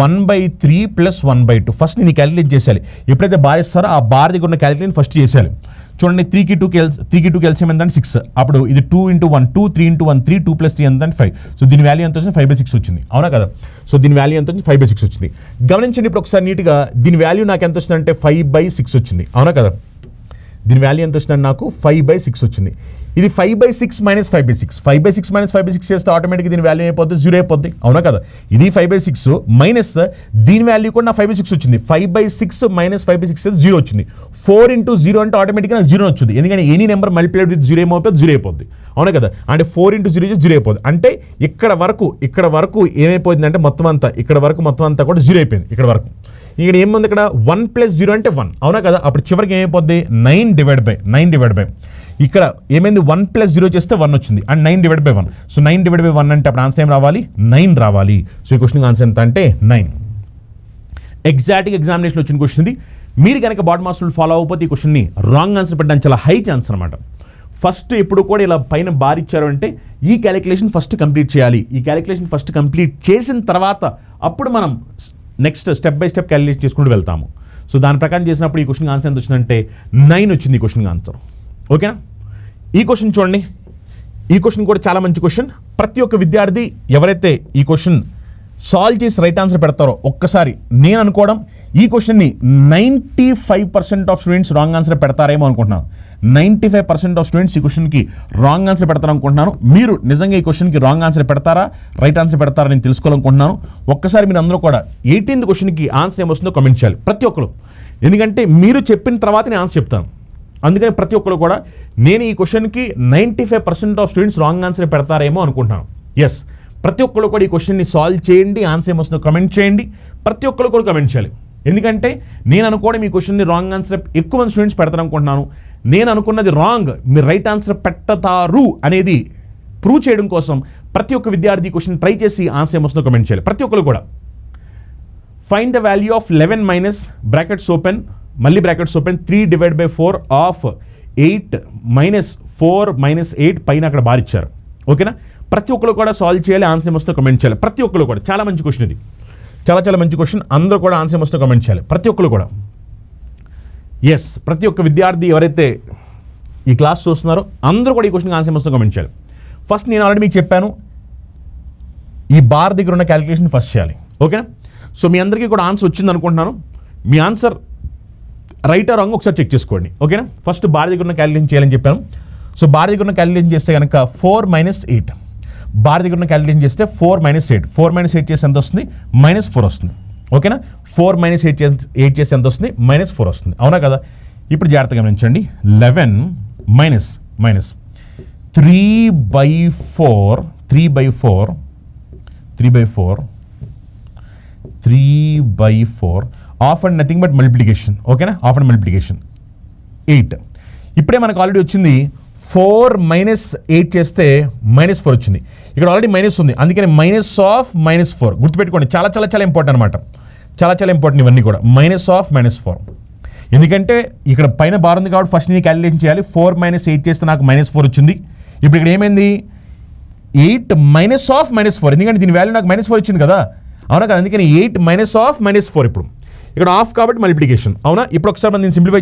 1/3 + 1/2 ఫస్ట్ నేను ఈ క్యాలిక్యులేషన్ చేయాలి. ఎప్పుడైతే బార్ ఇస్తారో ఆ బార్ దగ్గర ఉన్న క్యాలిక్యులేషన్ ఫస్ట్ చేసేయాలి. చూడండి 3కి 2కి ఎల్సిఎం ఎంతంటే 6. అప్పుడు ఇది 2 × 1 2, 3 × 1 3, 2 + 3 ఎంతంటే 5. సో దీని వాల్యూ ఎంత వచ్చింది? 5/6 వచ్చింది, అవునా కదా. సో దీని వాల్యూ ఎంత వచ్చింది? 5/6 వచ్చింది. గమనించండి ఇప్పుడు ఒకసారి నీట్గా, దీని వాల్యూ నాకు ఎంత వచ్చిందంటే 5/6 వచ్చింది, అవునా కదా. దీని వాల్యూ ఎంత వచ్చిందంటే నాకు 5/6 వచ్చింది. ఇది 5/6 - 5/6 5/6 - 5/6 చేస్తే ఆటోమేటిక్గా దీని వాల్యూ అయిపోద్ది 0 అయిపోద్ది, అవునా కదా. ఇది 5/6 మైనస్ దీని వాల్యూ కూడా నా 5/6 వచ్చింది. 5/6 - 5/6 అయితే 0 వచ్చింది. 4 × 0 అంటే ఆటోమేటిక్గా నాకు 0 వచ్చింది. ఎందుకంటే ఎనీ నెంబర్ మల్టిప్లైడ్ విత్ 0 ఏమైపోతుంది? 0 అయిపోద్ది, అవునా కదా. అంటే 4 × 0 0 అయిపోద్ది. అంటే ఇక్కడ వరకు ఏమైపోయిందంటే మొత్తం అంతా ఇక్కడ వరకు మొత్తం అంతా కూడా 0 అయిపోయింది. ఇక్కడ వరకు ఇక్కడ ఏముంది? ఇక్కడ 1 + 0 అంటే 1, అవునా కదా. అప్పుడు చివరికి ఏమైపోద్ది? 9/9 ఇక్కడ ఏమైంది? 1 + 0 చేస్తే 1 వచ్చింది అండ్ 9/1. సో 9/1 అంటే అప్పుడు ఆన్సర్ ఏం రావాలి? 9 రావాలి. సో ఈ క్వశ్చన్ ఆన్సర్ ఎంత అంటే 9. ఎగ్జాక్ట్గా ఎగ్జామినేషన్ వచ్చిన క్వశ్చన్ ఇది. మీరు కనుక బాడ్ మాస్ రూల్ ఫాలో అవ్వకపోతే ఈ క్వశ్చన్ని రాంగ్ ఆన్సర్ పెట్టడానికి చాలా హై ఛాన్స్ అనమాట. ఫస్ట్ ఎప్పుడు కూడా ఇలా పైన బార్ ఇచ్చారు అంటే ఈ క్యాలిక్యులేషన్ ఫస్ట్ కంప్లీట్ చేయాలి. ఈ క్యాలిక్యులేషన్ ఫస్ట్ కంప్లీట్ చేసిన తర్వాత అప్పుడు మనం next step by step calculate చేసుకుంటూ వెళ్తాము. సో దాని ప్రకారం చేసినప్పుడు ఈ క్వశ్చన్ ఆన్సర్ ఎంత వచ్చిందంటే 9 వచ్చింది ఈ క్వశ్చన్ ఆన్సర్. ఓకేనా? ఈ క్వశ్చన్ చూడండి. ఈ క్వశ్చన్ కూడా చాలా మంచి క్వశ్చన్. ప్రతి ఒక్క విద్యార్థి ఎవరైతే ఈ క్వశ్చన్ సాల్వ్ చేసి రైట్ ఆన్సర్ పెడతారో ఒక్కసారి నేను అనుకోవడం ఈ క్వశ్చన్ని 95% ఆఫ్ స్టూడెంట్స్ రాంగ్ ఆన్సర్ పెడతారేమో అనుకుంటున్నాను. 95% ఆఫ్ స్టూడెంట్స్ ఈ క్వశ్చన్కి రాంగ్ ఆన్సర్ పెడతారు అనుకుంటున్నాను. మీరు నిజంగా ఈ క్వశ్చన్కి రాంగ్ ఆన్సర్ పెడతారా రైట్ ఆన్సర్ పెడతారా నేను తెలుసుకోవాలనుకుంటున్నాను. ఒక్కసారి మీరు అందరూ కూడా 18th క్వశ్చన్కి ఆన్సర్ ఏమొస్తుందో కామెంట్ చేయాలి ప్రతి ఒక్కరు. ఎందుకంటే మీరు చెప్పిన తర్వాత నేను ఆన్సర్ చెప్తాను. అందుకని ప్రతి ఒక్కరు కూడా నేను ఈ క్వశ్చన్కి 95% ఆఫ్ స్టూడెంట్స్ రాంగ్ ఆన్సర్ పెడతారేమో అనుకుంటున్నాను. ఎస్, ప్రతి ఒక్కరు కూడా ఈ క్వశ్చన్ని సాల్వ్ చేయండి, ఆన్సర్ ఏమొస్తుందో కమెంట్ చేయండి. ప్రతి ఒక్కరు కూడా కమెంట్ చేయాలి. ఎందుకంటే నేను అనుకోవడం ఈ క్వశ్చన్ని రాంగ్ ఆన్సర్ ఎక్కువ మంది స్టూడెంట్స్ పెడతారు అనుకుంటున్నాను. నేను అనుకున్నది రాంగ్, మీరు రైట్ ఆన్సర్ పెట్టతారు అనేది ప్రూవ్ చేయడం కోసం ప్రతి ఒక్క విద్యార్థి ఈ క్వశ్చన్ ట్రై చేసి ఆన్సర్ ఏమొస్తుందో కమెంట్ చేయాలి ప్రతి ఒక్కరు కూడా. Find the value of 11 minus brackets open మళ్ళీ బ్రాకెట్స్ ఓపెన్ 3/4 ఆఫ్ 8 - 4 - 8 పైన అక్కడ బార్ ఇచ్చారు. ఓకేనా? ప్రతి ఒక్కరు కూడా సాల్వ్ చేయాలి, ఆన్సర్ వస్తే కమెంట్ చేయాలి. ప్రతి ఒక్కరు కూడా చాలా మంచి క్వశ్చన్ ఇది, చాలా మంచి క్వశ్చన్. అందరూ కూడా ఆన్సర్ వస్తే కమెంట్ చేయాలి ప్రతి ఒక్కరు కూడా. ఎస్, ప్రతి ఒక్క విద్యార్థి ఎవరైతే ఈ క్లాస్ చూస్తున్నారో అందరూ కూడా ఈ క్వశ్చన్కి ఆన్సర్ వస్తే కమెంట్ చేయాలి. ఫస్ట్ నేను ఆల్రెడీ మీకు చెప్పాను, ఈ బార్ దగ్గర ఉన్న క్యాలిక్యులేషన్ ఫస్ట్ చేయాలి. ఓకేనా? సో మీ అందరికీ కూడా ఆన్సర్ వచ్చింది అనుకుంటున్నాను. మీ ఆన్సర్ రైట్ ఆర్ రాంగ్ ఒకసారి చెక్ చేసుకోండి. ఓకేనా? ఫస్ట్ బార్ దగ్గర ఉన్న క్యాలిక్యులేషన్ చేయాలని చెప్పాను. సో బార్ దగ్గర ఉన్న క్యాలిక్యులేషన్ చేస్తే కనుక 4 - 8, బార్ దగ్గర ఉన్న క్యాలిక్యులేషన్ చేస్తే 4 - 8, 4 - 8 చేస్తే ఎంత వస్తుంది? -4 వస్తుంది. ఓకేనా? 4 - 8 చేస్తే ఎంత వస్తుంది? -4 వస్తుంది. అవునా కదా? ఇప్పుడు జాగ్రత్తగా గమనించండి. 11 - 3/4 of and nothing but multiplication. ఓకేనా? Of and multiplication 8. ఇప్పుడే మనకు ఆల్రెడీ వచ్చింది 4 - 8 చేస్తే -4 వచ్చింది. ఇక్కడ ఆల్రెడీ మైనస్ ఉంది, అందుకని -4 గుర్తుపెట్టుకోండి. చాలా ఇంపార్టెంట్ అనమాట, చాలా ఇంపార్టెంట్ ఇవన్నీ కూడా. -4 ఎందుకంటే ఇక్కడ పైన బార్ ఉంది కాబట్టి ఫస్ట్ నేను క్యాలిక్యులేషన్ చేయాలి. 4 - 8 చేస్తే నాకు -4 వచ్చింది. ఇప్పుడు ఇక్కడ ఏమైంది? 8 -4, ఎందుకంటే దీని వాల్యూ నాకు -4 వచ్చింది కదా, అవునా కదా? అందుకని 8 -4 ఇప్పుడు ఇక్కడ ఆఫ్ కాబట్టి మల్టిప్లికేషన్. అవునా? ఇప్పుడు ఒకసారి మనం సింప్లిఫై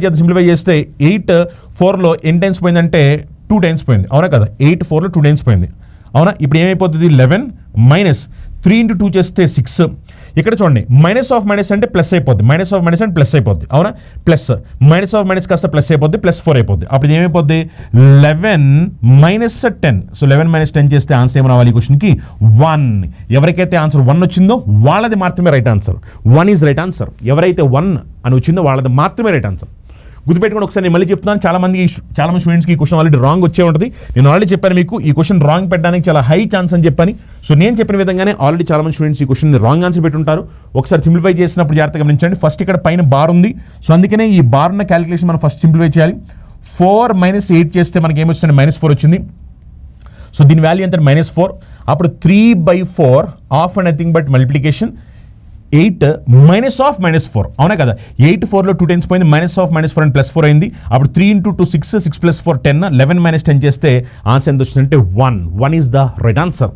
చేస్తే 8 4లో ఎన్ని టైమ్స్ పోయిందంటే 2 టైమ్స్ పోయింది. అవునా కదా? 8 4లో 2 టైమ్స్ పోయింది. అవునా? ఇప్పుడు ఏమైపోతుంది? 11 -3 × 2 చేస్తే 6. ఇక్కడ చూడండి, -(-) అంటే ప్లస్ అయిపోద్ది, -(-) అంటే ప్లస్ అయిపోద్ది. అవునా? ప్లస్ -(-) కాస్త ప్లస్ అయిపోద్ది, +4 అయిపోద్ది. అప్పుడు ఏమైపోద్ది? 11 - 10. సో 11 - 10 చేస్తే ఆన్సర్ ఏమి రావాలి ఈ క్వశ్చన్కి? 1. ఎవరికైతే ఆన్సర్ 1 వచ్చిందో వాళ్ళది మాత్రమే right answer. 1 is right answer. ఎవరైతే 1 అని వచ్చిందో వాళ్ళది మాత్రమే రైట్ ఆన్సర్. గుర్తుపెట్టుకోండి. ఒకసారి నేను మళ్ళీ చెప్తున్నాను, చాలా మంది స్టూడెంట్స్కి ఈ క్వశ్చన్ ఆల్రెడీ రాంగ్ వచ్చే ఉంటుంది. నేను ఆల్రెడీ చెప్పాను మీకు ఈ క్వశ్చన్ రాంగ్ పెట్టడానికి చాలా హై ఛాన్స్ అని చెప్పని. సో నేను చెప్పిన విధంగానే ఆల్రెడీ చాలా మంది స్టూడెంట్స్ ఈ క్వశ్చన్ రాంగ్ ఆన్సర్ పెట్టుంటారు. ఒకసారి సింప్లిఫై చేసినప్పుడు జాగ్రత్తగా గమనించండి. ఫస్ట్ ఇక్కడ పైన బార్ ఉంది, సో అందుకనే ఈ బార్ ఉన్న క్యాలిక్యులేషన్ మనం ఫస్ట్ సింప్లిఫై చేయాలి. 4 - 8 చేస్తే మనకి ఏమొచ్చింది? -4 వచ్చింది. సో దీని వాల్యూ ఎంత? -4. అప్పుడు 3/4 of and nothing but multiplication 8 -(-) అవునా కదా? 8 4లో 2 టైమ్స్ పోయింది, -(-) అండ్ +4 అయింది. అప్పుడు 3 × 2 6, 6 + 4 10, 11 - 10 చేస్తే ఆన్సర్ ఎంత వచ్చిందంటే 1 ఈజ్ ద రైట్ ఆన్సర్.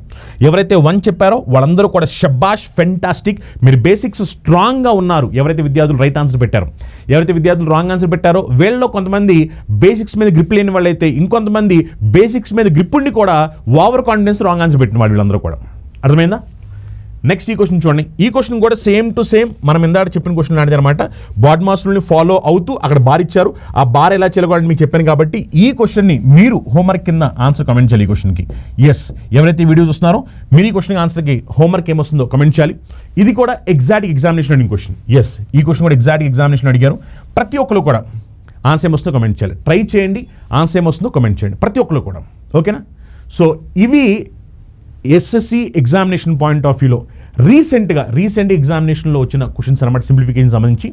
ఎవరైతే 1 చెప్పారో వాళ్ళందరూ కూడా షబాష్, ఫెంటాస్టిక్. మీరు బేసిక్స్ స్ట్రాంగ్గా ఉన్నారు. ఎవరైతే విద్యార్థులు రైట్ ఆన్సర్ పెట్టారో, ఎవరైతే విద్యార్థులు రాంగ్ ఆన్సర్ పెట్టారో వీళ్ళలో కొంతమంది బేసిక్స్ మీద గ్రిప్ లేని వాళ్ళైతే, ఇంకొంతమంది బేసిక్స్ మీద గ్రిప్ ఉండి కూడా ఓవర్ కాన్ఫిడెన్స్ రాంగ్ ఆన్సర్ పెట్టిన వాళ్ళు వీళ్ళందరూ కూడా. అర్థమైందా? నెక్స్ట్ ఈ క్వశ్చన్ చూడండి. ఈ క్వశ్చన్ కూడా సేమ్ టు సేమ్ మనం ఇందాక చెప్పిన క్వశ్చన్ లాంటిది అనమాట. బాడ్ మాస్టర్ని ఫాలో అవుతూ అక్కడ బార్ ఇచ్చారు, ఆ బార్ ఎలా చేయాలని మీకు చెప్పాను కాబట్టి ఈ క్వశ్చన్ని మీరు హోంవర్క్ కింద ఆన్సర్ కమెంట్ చేయాలి. ఈ క్వశ్చన్కి ఎస్, ఎవరైతే వీడియో చూస్తున్నారో మీరు ఈ క్వశ్చన్ ఆన్సర్కి హోంవర్క్ ఏమొస్తుందో కమెంట్ చేయాలి. ఇది కూడా ఎగ్జాక్ట్ ఎగ్జామినేషన్ అడిగిన క్వశ్చన్. ఎస్, ఈ క్వశ్చన్ కూడా ఎగ్జాక్ట్ ఎగ్జామినేషన్ అడిగారు. ప్రతి ఒక్కరు కూడా ఆన్సర్ ఏమొస్తుందో కమెంట్ చేయాలి. ట్రై చేయండి, ఆన్సర్ ఏమొస్తుందో కమెంట్ చేయండి ప్రతి ఒక్కరు కూడా. ఓకేనా? సో ఇవి ఎస్ఎస్సి ఎగ్జామినేషన్ పాయింట్ ఆఫ్ వ్యూలో రీసెంట్ ఎగ్జామినేషన్లో వచ్చిన క్వశ్చన్స్ అనమాట, సింప్లిఫికేషన్ సంబంధించి.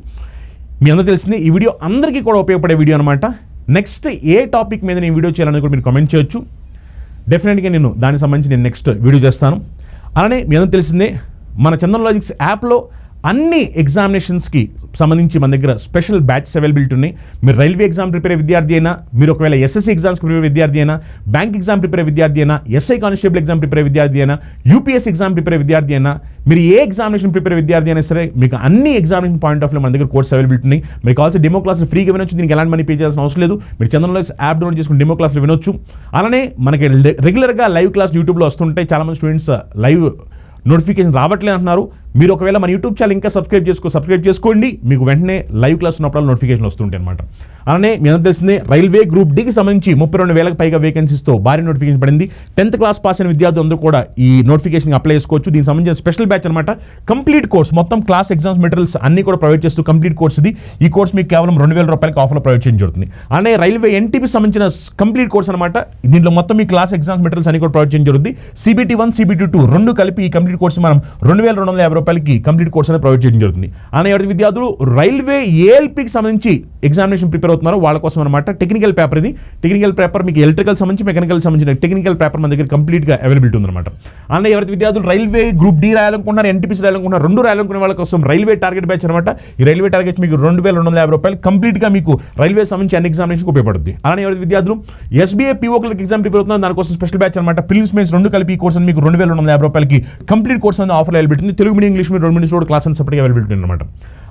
మీ అందరూ తెలిసిందే ఈ వీడియో అందరికీ కూడా ఉపయోగపడే వీడియో అనమాట. నెక్స్ట్ ఏ టాపిక్ మీద నేను వీడియో చేయాలని కూడా మీరు కామెంట్ చేయొచ్చు. డెఫినెట్గా నేను దానికి సంబంధించి నేను నెక్స్ట్ వీడియో చేస్తాను. అలానే మీ అందరూ తెలిసిందే మన చందన్ లాజిక్స్ యాప్లో అన్ని ఎగ్జామినేషన్స్కి సంబంధించి మన దగ్గర స్పెషల్ బ్యాచెస్ అవైలబిలిటీ ఉన్నాయి. మీరు రైల్వే ఎగ్జామ్ ప్రిపేర్ విద్యార్థి అయినా, మీరు ఒకవేళ ఎస్ఎస్సీ ఎగ్జామ్స్ ప్రిపేర్ విద్యార్థి అయినా, బ్యాంక్ ఎగ్జామ్ ప్రిపేర్ విద్యార్థి అయినా, ఎస్ఐ కానిస్టేబుల్ ఎగ్జామ్ ప్రిపేర్ విద్యార్థి అయినా, యూపీఎస్ ఎగ్జామ్ ప్రిపేర్ విద్యార్థి అయినా, మీరు ఏ ఎగ్జామినేషన్ ప్రిపేర్ విద్యార్థి అయినా సరే మీకు అన్ని ఎగ్జామినేషన్ పాయింట్ ఆఫ్ వ్యూ మన దగ్గర కోర్స్ అవైలబిలిటీ ఉన్నాయి. మీకు కావాల్సిన డెమో క్లాసులు ఫ్రీగా వినొచ్చు, దీనికి ఎలాంటి మనీ పే చేయాల్సిన అవసరం లేదు. మీరు చందన్ లాజిక్స్ యాప్ డౌన్లోడ్ చేసుకుని డెమో క్లాసులు వినొచ్చు. అలానే మనకి రెగ్యులర్గా లైవ్ క్లాస్ యూట్యూబ్లో వస్తుంటాయి. చాలామంది స్టూడెంట్స్ లైవ్ నోటిఫికేషన్ రావట్లేదు అంటున్నారు. మీరు ఒకవేళ మన యూట్యూబ్ ఛానల్ ఇంకా సబ్స్క్రైబ్ చేసుకోండి, మీకు వెంటనే లైవ్ క్లాస్ ఉన్నప్పుడు నోటిఫికేషన్ వస్తుంటాయి అనమాట. అలానే మీ అందరూ తెలిసిందే రైల్వే గ్రూప్ డికి సంబంధించి 32,000కి పైగా వేకెన్సీస్తో భారీ నోటిఫికేషన్ పడింది. 10th క్లాస్ పాస్ అయిన విద్యార్థులందరూ కూడా ఈ నోటిఫికేషన్ అప్లై చేసుకోవచ్చు. దీనికి సంబంధించిన స్పెషల్ బ్యాచ్ అనమాట. కంప్లీట్ కోర్స్ మొత్తం క్లాస్ ఎగ్జామ్స్ మెటీరియల్స్ అన్ని కూడా ప్రొవైడ్ చేస్తూ కంప్లీట్ కోర్స్ ఇది. ఈ కోర్స్ మీకు కేవలం 2,000 రూపాయలకి ఆఫర్లో ప్రొవైడ్ చేయడం జరుగుతుంది. అలానే రైల్వే ఎన్టీపీ సంబంధించిన కంప్లీట్ కోర్స్ అనమాట. దీంట్లో మొత్తం మీ క్లాస్ ఎగ్జామ్స్ మెటీరియల్స్ అన్ని కూడా ప్రొవైడ్ చేయడం జరుగుతుంది. CBT 1 CBT 2 రెండు కలిపి ఈ కంప్లీట్ కోర్స్ మనం 2,250 రూపాయలకి కంప్లీట్ కోర్స్ అనేది ప్రొవైడ్ చేయడం జరుగుతుంది. అలానే ఎవరైతే విద్యార్థులు రైల్వే ఏఎల్పీకి సంబంధించి ఎగ్జామినేషన్ ప్రిపేర్ అవుతున్నారో వాళ్ళ కోసం అనమాట టెక్నికల్ పేపర్ ఇది. టెక్నికల్ పేపర్ మీకు ఎలక్ట్రికల్ సంబంధించి మెకానికల్ సంబంధించిన టెక్నికల్ పేపర్ మన దగ్గర కంప్లీట్గా అవైలబిలిటీ ఉందన్నమాట. అలానే ఎవరైతే విద్యార్థులు రైల్వే గ్రూప్ డి రాయాలనుకుంటున్నారు, ఎన్టీపీసీ రాయాలనుకుంటున్నారు, రెండు రాయాలనుకునే వాళ్ళ కోసం రైల్వే టార్గెట్ బ్యాచ్ అనమాట. ఈ రైల్వే టార్గెట్ మీకు 2250 రూపాయలు కంప్లీట్గా మీకు రైల్వే సంబంధించి అన్ని ఎగ్జామినేషన్కి ఉపయోగపడుతుంది. అలానే ఎవరైతే విద్యార్థులు ఎస్బీఐ పీఓకి ఎగ్జామ్ ప్రిపేర్ అవుతున్నారు దానికోసం స్పెషల్ బ్యాచ్ అనమాట. ప్రిలిమ్స్ మెయిన్స్ రెండు కలిపి ఈ కోర్స్ మీకు 2250 రూపాయలకి కంప్లీట్ కోర్స్ అనేది ఆఫర్ అవైలబిలిటీ ఉంది. తెలుగు మీడియం ఇంగ్లీష్ మీడియం రెండు మీడియం క్లాస్ అని సపరేట్గా అవైలబిలిటీ అనమాట.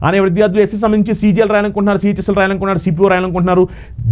అనే విద్యార్థులు ఎస్ఎస్ సంబంధించి సీజీఎల్ రాయాలనుకుంటున్నారు, సిహెచ్ఎస్ఎల్ రాయాలనుకుంటున్నారు, సిపిఓ రాయాలనుకుంటున్నారు,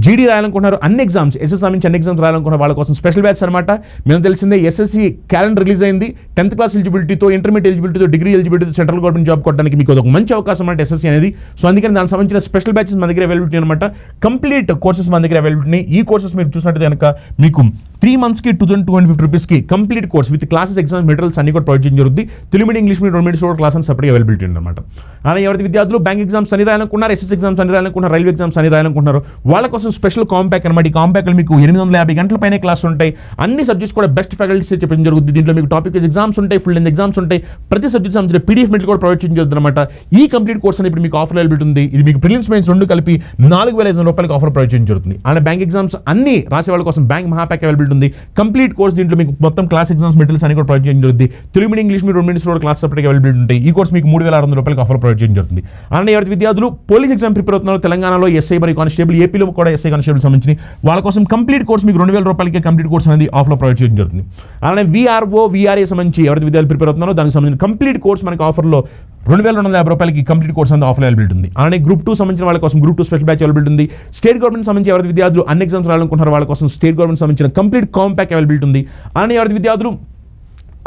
జీడీ రాయాలనుకుంటున్నారు, అన్ని ఎగ్జామ్స్ ఎస్ఎస్ సంబంధించి అన్ని ఎగ్జామ్స్ రాయాలనుకున్న వాళ్ళ కోసం స్పెషల్ బ్యాచ్ అనమాట. మేము తెలిసిందే ఎస్ఎస్సి క్యాలెండర్ రిలీజ్ అయింది. 10th క్లాస్ ఎలిజిబిలిటీతో, ఇంటర్మీడియట్ ఎలిజిబిలిటీతో, డిగ్రీ ఎలిజిబిలిటీతో సెంట్రల్ గవర్నమెంట్ జాబ్ కొట్టడానికి మీకు ఒక మంచి అవకాశం అంటే ఎస్ఎస్సి అనేది. సో అందుకని దానికి సంబంధించిన స్పెషల్ బ్యాచెస్ మన దగ్గర అవైలబిలిటీ అనమాట. కంప్లీట్ కోర్సెస్ మన దగ్గర అవైలబిలిటీ. ఈ కోర్సెస్ మీరు చూసినట్టు కనుక మీకు 3 monthsకి 2250 రూపీస్కి complete course with classes exams materials అన్ని కూడా ప్రొవైడ్ చేయడం జరుగుతుంది. తెలుగు మీడియం ఇంగ్లీష్ మీడియం రెండు మీడియం క్లాస్ అని సపరేట్గా అవైలబిలిటీ అనమాట. అలానే ఎవరైతే విద్యార్థులు బ్యాంక్ ఎగ్జామ్స్ అని రాయాలనుకున్నారు, ఎస్ఎస్ ఎగ్జామ్స్ అని రాయాలనుకున్నారు, రైల్వే ఎగ్జామ్స్ అని రాయాలనుకుంటున్నారు వాళ్ళ కోసం స్పెషల్ కాంపాక్ అనమాట. ఈ కాంపాక్లో మీకు 850 గంటల పైన క్లాస్ ఉంటాయి. అన్ని సబ్జెక్ట్స్ కూడా బెస్ట్ ఫ్యాకల్టీస్ చెప్పడం జరుగుతుంది. దీంట్లో మీకు టాపిక్ ఎగ్జామ్స్ ఉంటాయి, ఫుల్ లెంత్ ఎగ్జామ్స్ ఉంటాయి. ప్రతి సబ్జెక్ట్ సంబంధించిన పీడిఎఫ్ మెటీరియల్ కూడా ప్రొవైడ్ చేయడం జరుగుతుంది అనమాట. ఈ కంప్లీట్ కోర్స్ అనేది ఇప్పుడు మీకు ఆఫర్ అవైలబిలిటీ ఉంది. ఇది మీకు ప్రిలిమ్స్ మెయిన్స్ రెండు కలిపి 4500 రూపాయలకి ఆఫర్ ప్రొవైడ్ చేయడం జరుగుతుంది. అలానే బ్యాంక్ ఎగ్జామ్స్ అన్ని రాసే వాళ్ళ కోసం బ్యాంక్ మహాప్యాక్ అవైలబిలిటీ ఉంది. కంప్లీట్ కోర్స్ దీంట్లో మీకు మొత్తం క్లాస్ ఎగ్జామ్స్ మెటీరియల్స్ అన్ని కూడా ప్రొవైడ్ చేయడం జరుగుతుంది. తెలుగు మీడియం ఇంగ్లీష్ మీడియం రెండు మీడియం క్లాస్ సపరేట్గా అవైలబిలిటీ ఉంటాయి. ఈ కోర్స్ మీకు 3600 రూపాయలకి ఆఫర్ ప్రొవైడ్ చేయడం జరుగుతుంది. అలానే ఎవరైతే విద్యార్థులు పోలీస్ ఎగ్జామ్ ప్రిపేర్ అవుతున్నారు, తెలంగాణలో ఎస్ఐ మరియు కానిస్టేబుల్, ఏపీలో కూడా ఎస్ఐ కానిస్టేబుల్ సంబంధించి వాళ్ళ కోసం కంప్లీట్ కోర్స్ మీకు 2000 రూపాయలకి కంప్లీట్ కోర్స్ అనేది ఆఫర్లో ప్రొవైడ్ చేయడం జరుగుతుంది. అలానే వీఆర్ఓ, వీఆర్ఏ సంబంధించి ఎవరైతే విద్యార్థులు ప్రిపేర్ అవుతున్నారో దానికి సంబంధించిన కంప్లీట్ కోర్స్ మనకి ఆఫర్లో 2250 రూపాయలకి కంప్లీట్ కోర్స్ అనేది ఆఫర్ అవైలబిలిటీ ఉంది. అలానే గ్రూప్ 2 సంబంధించిన వాళ్ళ కోసం గ్రూప్ 2 స్పెషల్ బ్యాచ్ అవైలబిలిటీ ఉంది. స్టేట్ గవర్నమెంట్ సంబంధించి ఎవరైతే విద్యార్థులు అన్ని ఎగ్జామ్స్ రాయాలనుకుంటున్నారో వాళ్ళ కోసం స్టేట్ గవర్నమెంట్ సంబంధించిన కంప్లీట్ కాంపాక్ట్ అవైలబిలిటీ ఉంది. అలానే ఎవరైతే విద్యార్థులు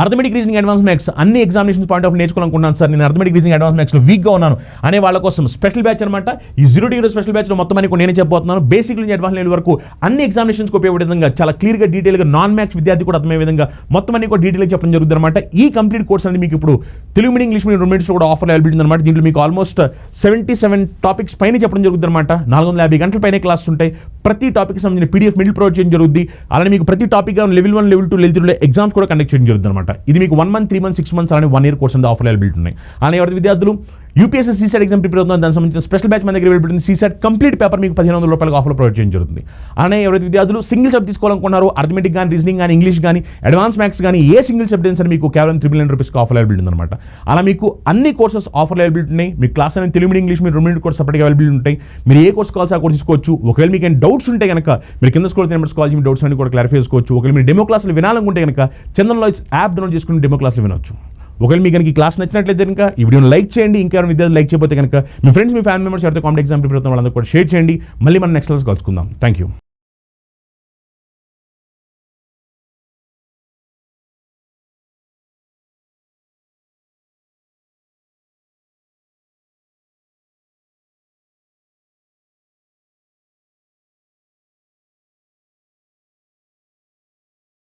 అర్థమెటిక్ రీజనింగ్ అడ్వాన్స్ మ్యాథ్స్ అన్ని ఎగ్జామినేషన్స్ పాయింట్ ఆఫ్ నేర్చుకోవాలనుకుంటున్నాను సార్, నేను అర్థమెటిక్ రీజనింగ్ అడ్వాన్స్ మ్యాథ్స్లో వీక్గా ఉన్నాను అనే వాళ్ళ కోసం స్పెషల్ బ్యాచ్ అనమాట. ఈ 0 డిగ్రీ స్పెషల్ బ్యాచ్లో మొత్తం అని నేనే చెప్పబోతున్నాను. బేసిక్ నుంచి అడ్వాన్స్ లెవెల్ వరకు అన్ని ఎగ్జామినేషన్స్కి ఉపయోగపడే విధంగా చాలా క్లియర్గా డీటెయిల్గా నాన్ మ్యాథ్స్ విద్యార్థి కూడా అర్థమయ్యే విధంగా మొత్తం అన్ని కూడా డీటెయిల్గా చెప్పడం జరుగుతుంది అనమాట. ఈ కంప్లీట్ కోర్స్ అనేది మీకు ఇప్పుడు తెలుగు మీడియం ఇంగ్లీష్ మీడియం రెండు మీడియం కూడా ఆఫర్ అవైలబిలిటీ అనమాట. దీంట్లో మీకు ఆల్మోస్ట్ 77 టాపిక్స్ పైన చెప్పడం జరుగుతుంది అనమాట. 450 గంటల పైన క్లాస్ ఉంటాయి. ప్రతి టాపిక్ సంబంధించిన పీడిఎఫ్ మెటీరియల్ ప్రొవైడ్ చేయడం జరుగుతుంది. అలానే మీకు ప్రతి topic level 1, level 2, level 3 exams కూడా కండక్ట్ చేయడం జరుగుతుంది అనమాట. ఇది మీకు 1 month, 3 months, 6 months అలానే 1 year కోర్స్ అనేది ఆఫర్ అవైలబిలిటీ ఉన్నాయి. అలానే ఎవరైతే విద్యార్థులు యూపీఎస్సీ సీసెట్ ఎగ్జామ్ ప్రిపేర్ అవుతున్నారు దానికి సంబంధించిన స్పెషల్ బ్యాచ్ మన దగ్గర అవైలబిలిటీ ఉంది. సీసెట్ కంప్లీట్ పేపర్ మీకు 1500 రూపాయలకు ఆఫర్లో ప్రొవైడ్ చేయడం జరుగుతుంది. అలానే ఎవరైతే విద్యార్థులు సింగిల్ సబ్జెక్ట్ తీసుకోవాలనుకున్నారో అర్థమెటిక్ కానీ, రీజనింగ్ కానీ, ఇంగ్లీష్ కానీ, అడ్వాన్స్ మ్యాథ్స్ కానీ ఏ సింగిల్ సబ్జెక్ట్స్ అని మీకు కేవలం 3,000 రూపీస్కి ఆఫర్ అవైలబిలిటీ ఉందన్నమాట. అలా మీకు అన్ని కోర్సెస్ ఆఫర్ అవైలబిలిటీ ఉన్నాయి. మీ క్లాస్ అనేది తెలుగు మీడియం ఇంగ్లీష్ మీరు రెండు మీడియం కోర్స్ సపరేట్గా అవైలబిలిటీ ఉంటాయి. మీరు ఏ కోర్స్ కావాల్సి ఆ కోర్స్ తీసుకోవచ్చు. ఒకవేళ మీకు డౌట్స్ ఉంటే కనుక మీరు కింద స్క్రోల్ నెంబర్స్ కాల్ చేసి మీ డౌట్స్ అన్ని కూడా క్లారిఫై చేసుకోవచ్చు. ఒకవేళ మీరు డెమో క్లాసులు వినాలనుకుంటే కనుక చందన్ లాయిస్ యాప్ డౌన్లోడ్ చేసుకుని డెమో క్లాసులు వినవచ్చు. ఒకవేళ మీకు కనుక ఈ క్లాస్ నచ్చినట్లయితే కనుక ఈ వీడియోని లైక్ చేయండి. ఇంకా విద్యార్థులు లైక్ చేయకపోతే కనుక మీ ఫ్రెండ్స్, మీ ఫ్యామిలీ మెంబర్స్ ఎవరైతే కాంపిటేటివ్ ఎగ్జామ్ ప్రిపేర్ అవుతున్న వాళ్ళందరూ కూడా షేర్ చేయండి. మళ్ళీ మనం నెక్స్ట్ క్లాస్ కలుసుకుందాం. Thank you.